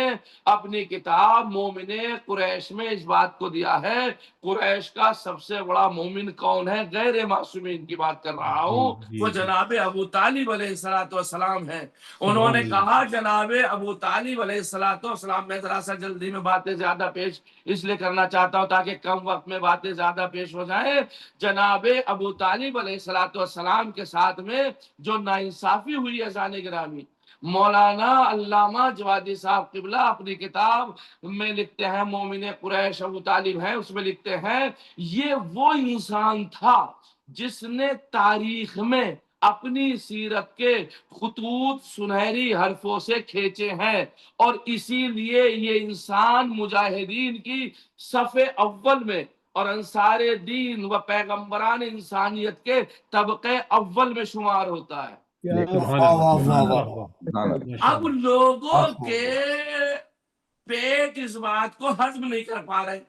اپنی کتاب مومن قریش میں اس بات کو دیا ہے. قریش کا سب سے بڑا مومن کون ہے, غیر معصومین کی بات کر رہا ہوں, وہ جناب ابو طالب علیہ السلام ہے. انہوں نے کہا جناب ابو طالب علیہ السلام, میں ذرا سا جلدی میں باتیں زیادہ پیش اس لیے کرنا چاہتا ہوں تاکہ کم وقت میں باتیں زیادہ پیش ہو جائیں. جناب ابو طالب علیہ السلام کے ساتھ میں جو ناانصافی ہوئی ہے اذان گرامی, مولانا علامہ جوادی صاحب قبلہ اپنی کتاب میں لکھتے ہیں, مومن قریش ابو طالب ہے, اس میں لکھتے ہیں یہ وہ انسان تھا جس نے تاریخ میں اپنی سیرت کے خطوط سنہری حرفوں سے کھینچے ہیں, اور اسی لیے یہ انسان مجاہدین کی صف اول میں اور انصار دین و پیغمبران انسانیت کے طبقے اول میں شمار ہوتا ہے. اب لوگوں کے پیٹ اس بات کو ہضم نہیں کر پا رہے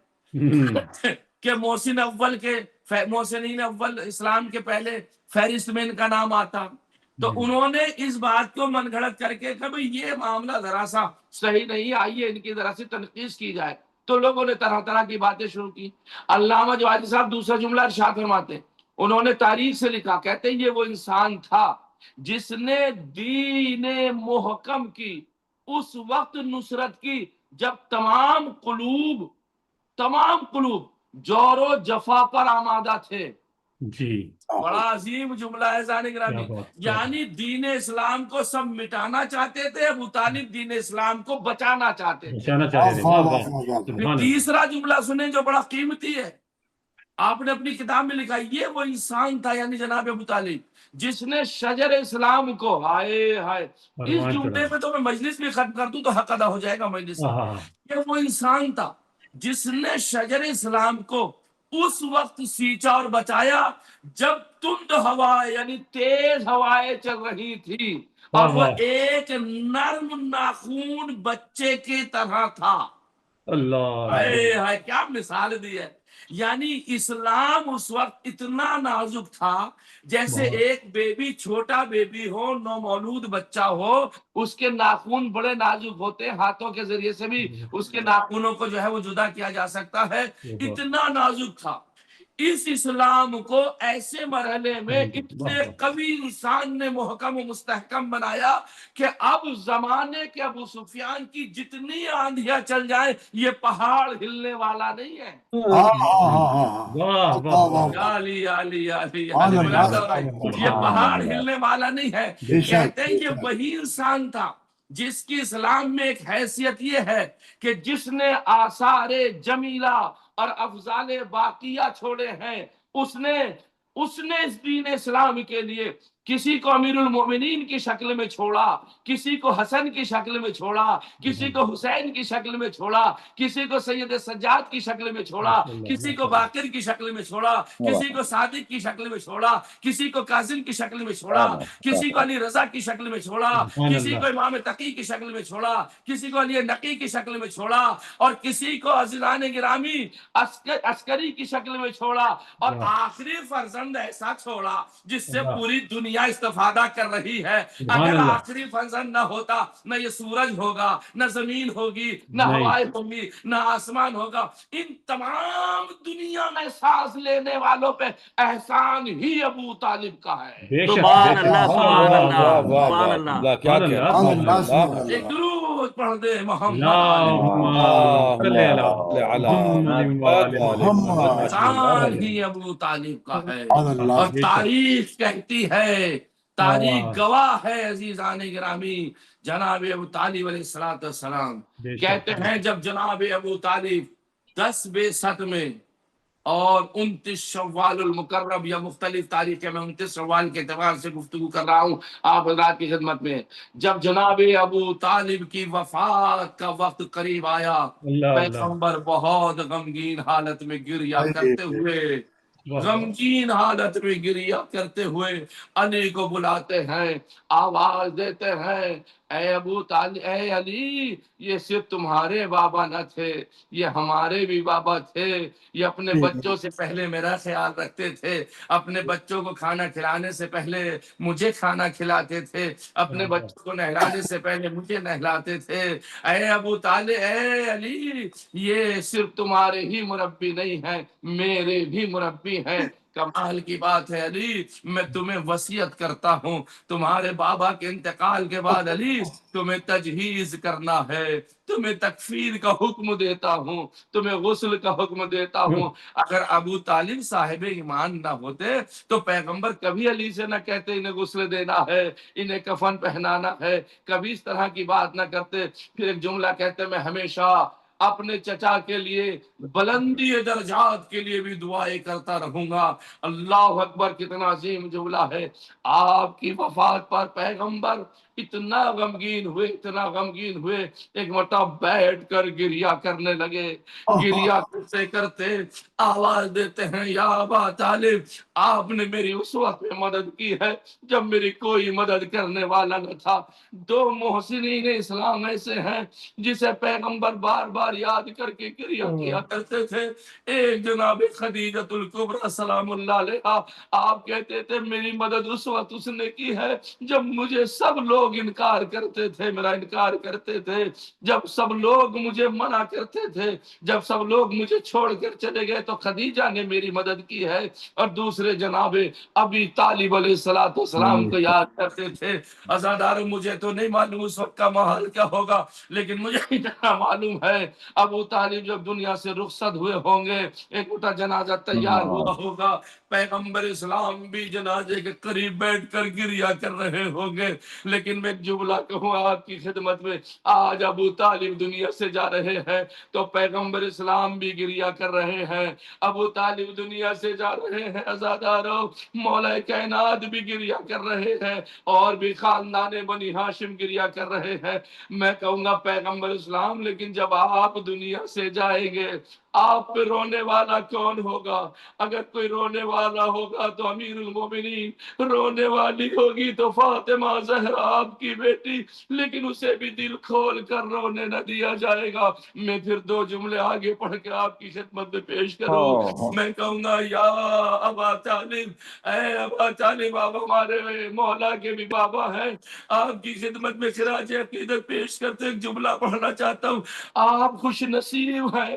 کہ محسن اول کے محسنین اول اسلام کے پہلے فہرست میں ان کا نام آتا, تو انہوں نے اس بات کو من گھڑت کر کے کہ بھئی یہ معاملہ ذرا سا صحیح نہیں, آئیے ان کی ذرا سی تنقید کی جائے. تو لوگوں نے طرح طرح کی باتیں شروع کی. علامہ جوادی صاحب دوسرا جملہ ارشاد فرماتے, انہوں نے تاریخ سے لکھا, کہتے ہیں یہ وہ انسان تھا جس نے دین محکم کی اس وقت نصرت کی جب تمام قلوب جور و جفا پر آمادہ تھے. جی بڑا عظیم جملہ ہے اذان گرامی. یعنی دین اسلام کو سب مٹانا چاہتے تھے, ابو طالب دین اسلام کو بچانا چاہتے تھے. تیسرا جملہ سنیں جو بڑا قیمتی ہے, آپ نے اپنی کتاب میں لکھا یہ وہ انسان تھا, یعنی جناب ابو طالب, جس نے شجر اسلام کو, ہائے ہائے اس جملے پہ تو میں مجلس بھی ختم کر دوں تو حق ادا ہو جائے گا مجلس. یہ وہ انسان تھا جس نے شجر اسلام کو اس وقت سینچا اور بچایا جب تند ہوائیں یعنی تیز ہوائیں چل رہی تھی, اور وہ ایک نرم ناخون بچے کی طرح تھا. اللہ کیا مثال دی ہے. یعنی اسلام اس وقت اتنا نازک تھا جیسے ایک بیبی, چھوٹا بیبی ہو, نومولود بچہ ہو, اس کے ناخون بڑے نازک ہوتے ہیں, ہاتھوں کے ذریعے سے بھی اس کے ناخونوں کو جو ہے وہ جدا کیا جا سکتا ہے, اتنا نازک تھا. اس اسلام کو ایسے مرحلے میں اتنے قوی انسان نے محکم و مستحکم بنایا کہ اب زمانے کے ابو سفیان کی جتنی آندھیاں چل جائیں یہ پہاڑ ہلنے والا نہیں ہے. یہ پہاڑ ہلنے والا نہیں ہے. کہتے ہیں یہ وہی انسان تھا جس کی اسلام میں ایک حیثیت یہ ہے کہ جس نے آثار جمیلہ اور افضال باقیہ چھوڑے ہیں، اس نے اس دین اسلام کے لیے کسی کو امیر المومنین کی شکل میں چھوڑا، کسی کو حسن کی شکل میں چھوڑا، کسی کو حسین کی شکل میں چھوڑا، کسی کو سید سجاد کی شکل میں چھوڑا، کسی کو باقر کی شکل میں چھوڑا، کسی کو صادق کی شکل میں چھوڑا، کسی کو کاظم کی شکل میں چھوڑا، کسی کو علی رضا کی شکل میں چھوڑا، کسی کو امام تقی کی شکل میں چھوڑا، کسی کو علی نقی کی شکل میں چھوڑا، اور کسی کو عزیزان گرامی عسکری کی شکل میں چھوڑا، اور آخری فرزند ایسا چھوڑا جس سے پوری دنیا استفادہ کر رہی ہے۔ اگر آخری فرزند نہ ہوتا، نہ یہ سورج ہوگا، نہ زمین ہوگی، نہ ہوائیں ہوگی، نہ آسمان ہوگا۔ ان تمام دنیا میں سانس لینے والوں پہ احسان ہی ابو طالب کا ہے۔ سبحان اللہ، سبحان اللہ، سبحان اللہ، کیا کہہ ایک درود پڑھ دے محمد احسان ہی ابو طالب کا ہے۔ اور تاریخ کہتی ہے، تاریخ گواہ ہے عزیزان گرامی، جناب ابو طالب علیہ السلام کہتے ہیں جب جناب ابو طالب 10 بعثت میں اور 29 شوال المکرم، یا مختلف تاریخیں میں 29 شوال کے اعتبار سے گفتگو کر رہا ہوں آپ حضرات کی خدمت میں، جب جناب ابو طالب کی وفات کا وقت قریب آیا، پیغمبر بہت غمگین حالت میں گریہ کرتے ہوئے کرتے ہوئے علی کو بلاتے ہیں، آواز دیتے ہیں، اے ابو طالب، اے علی، یہ صرف تمہارے بابا نہ تھے، یہ ہمارے بھی بابا تھے، یہ اپنے بچوں سے پہلے میرا خیال رکھتے تھے، اپنے بچوں کو کھانا کھلانے سے پہلے مجھے کھانا کھلاتے تھے، اپنے بچوں کو نہلانے سے پہلے مجھے نہلاتے تھے۔ اے ابو طالب، اے علی، یہ صرف تمہارے ہی مربی نہیں ہیں، میرے بھی مربی ہیں۔ کمال کی بات ہے علی، میں تمہیں وصیت کرتا ہوں، تمہارے بابا کے انتقال کے بعد علی تمہیں تجہیز کرنا ہے، تمہیں تکفیر کا حکم دیتا ہوں، تمہیں غسل کا حکم دیتا ہوں۔ اگر ابو طالب صاحب ایمان نہ ہوتے تو پیغمبر کبھی علی سے نہ کہتے انہیں غسل دینا ہے، انہیں کفن پہنانا ہے، کبھی اس طرح کی بات نہ کرتے۔ پھر ایک جملہ کہتے، میں ہمیشہ اپنے چچا کے لیے بلندی درجات کے لیے بھی دعائیں کرتا رہوں گا۔ اللہ اکبر، کتنا عظیم جملہ ہے۔ آپ کی وفات پر پیغمبر اتنا غمگین ہوئے، ایک مرتبہ بیٹھ کر گریہ کرنے لگے، گریہ کرتے کرتے آواز دیتے ہیں، یا ابا طالب، آپ نے میری اس وقت میں مدد کی ہے جب میری کوئی مدد کرنے والا نہ تھا۔ 2 محسنین اسلام ایسے ہیں جسے پیغمبر بار بار یاد کر کے گریہ کیا کرتے تھے۔ ایک جناب خدیجۃ الکبریٰ سلام اللہ علیہا، آپ کہتے تھے میری مدد اس وقت اس نے کی ہے جب مجھے سب لوگ انکار کرتے تھے، میرا انکار کرتے تھے، جب سب لوگ مجھے منع کرتے تھے، جب سب لوگ مجھے چھوڑ کر چلے گئے تو خدیجہ نے میری مدد کی ہے۔ اور دوسرے جناب ابی طالب علیہ السلام کو یاد کرتے تھے۔ عزادارو، مجھے تو نہیں معلوم اس وقت کا ماحول کیا ہوگا، لیکن مجھے اتنا معلوم ہے ابو طالب جب دنیا سے رخصت ہوئے ہوں گے، ایک اٹھا جنازہ تیار ہوا ہوگا، پیغمبر اسلام بھی جنازے کے قریب بیٹھ کر گریہ کر رہے ہوں گے۔ لیکن میں جملہ کہوں آپ کی خدمت میں، آج ابو طالب دنیا سے جا رہے ہیں تو پیغمبر اسلام بھی گریہ کر رہے ہیں، ابو طالب دنیا سے جا رہے ہیں، عزادارو، مولا کائنات بھی گریہ کر رہے ہیں، اور بھی خاندان بنی ہاشم گریہ کر رہے ہیں۔ میں کہوں گا پیغمبر اسلام، لیکن جب آپ دنیا سے جائیں گے آپ پہ رونے والا کون ہوگا؟ اگر کوئی رونے والا ہوگا تو امیر المومنین، رونے والی ہوگی تو فاطمہ زہرا آپ کی بیٹی، لیکن اسے بھی دل کھول کر رونے نہ دیا جائے گا۔ میں پھر 2 جملے آگے پڑھ کے آپ کی خدمت میں پیش کروں۔ میں کہوں گا، یا ابا طالب، اے ابا طالب، آپ ہمارے مولا کے بھی بابا ہیں، آپ کی خدمت میں خراج عقیدت پیش کرتے ایک جملہ پڑھنا چاہتا ہوں۔ آپ خوش نصیب ہیں،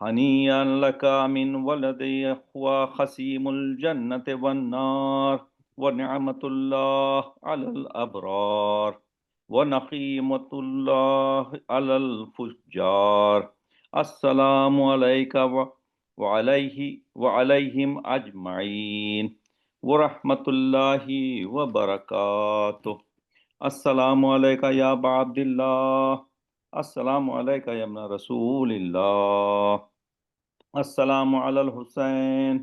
هنيئا لك من ولد يخوى خسيم الجنة والنار ونعمة الله على الأبرار ونقيمة الله على الفجار. السلام عليك وعليهم أجمعين ورحمة الله وبركاته. السلام عليك يا أبا عبد الله. السلام عليك يا ابن رسول الله. السلام على الحسين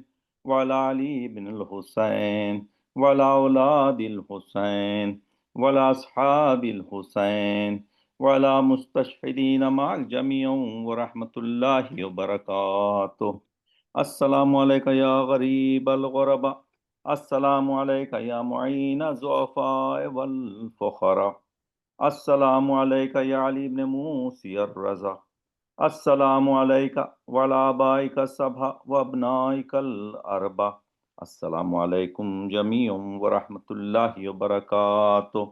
وعلى علي بن الحسين وعلى أولاد الحسين وعلى أصحاب الحسين وعلى مستشهدين مع الجميع ورحمة الله وبركاته. السلام عليك يا غريب الغرباء. السلام عليك يا معين الضعفاء والفقراء. السلام عليك يا علي بن موسى الرضا. السلام عليك وعلى آبائك السبع وأبنائك الأربع. السلام عليكم جميعا ورحمة الله وبركاته.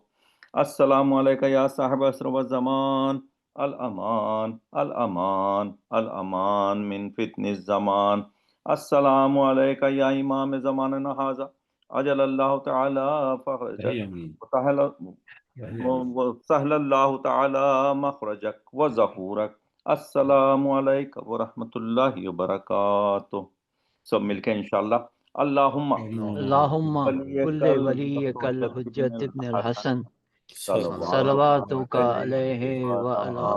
السلام عليك يا صاحب عصر والزمان. الأمان الأمان الأمان من فتن الزمان. السلام عليك يا إمام زماننا هذا. أجل الله تعالى فرجك وسهل الله تعالى مخرجك وظهورك. السلام علیکم ورحمۃ اللہ وبرکاتہ. سب مل کے انشاءاللہ اللہم کل ولیک الحجت ابن الحسن صلواتک علیہ وعلی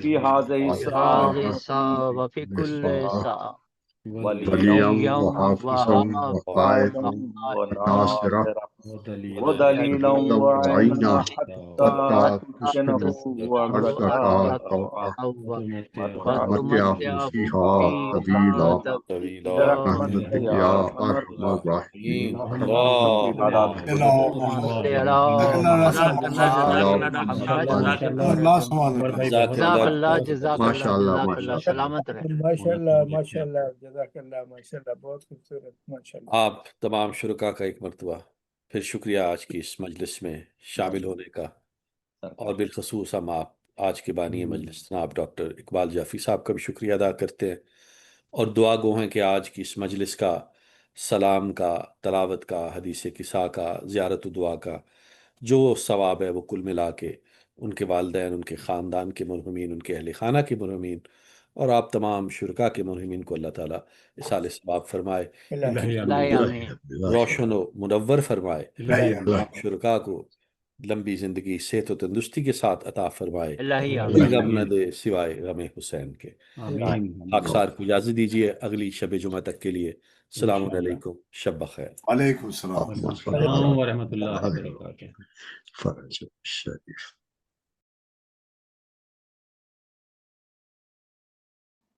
فی هذه الساعة وفی کل ساعة ولیا وحافظا وقائدا وناصرا ودلیلا وعینا حتی تسکنه وارزقا ومتعه فيها طويلا برحمتك يا أرحم الراحمين. بہت خوبصورت ماشاءاللہ. آپ تمام شرکا کا ایک مرتبہ پھر شکریہ آج کی اس مجلس میں شامل ہونے کا، اور بالخصوص ہم آپ آج کے بانی مجلس جناب ڈاکٹر اقبال جعفری صاحب کا بھی شکریہ ادا کرتے ہیں، اور دعا گو ہیں کہ آج کی اس مجلس کا، سلام کا، تلاوت کا، حدیث قصہ کا، زیارت و دعا کا جو ثواب ہے وہ کل ملا کے ان کے والدین، ان کے خاندان کے مرحومین، ان کے اہل خانہ کے مرحومین اور آپ تمام شرکا کے مرحومین کو اللہ تعالیٰ اصال ثواب فرمائے، روشن و منور فرمائے، شرکا کو لمبی زندگی، صحت و تندرستی کے ساتھ عطا فرمائے، غم نہ دے سوائے غم حسین کے. خاکسار کو اجازت دیجیے اگلی شب جمعہ تک کے لیے. السلام علیکم، شب بخیر. وعلیکم السلام ورحمۃ اللہ وبرکاتہ. فرج شریف.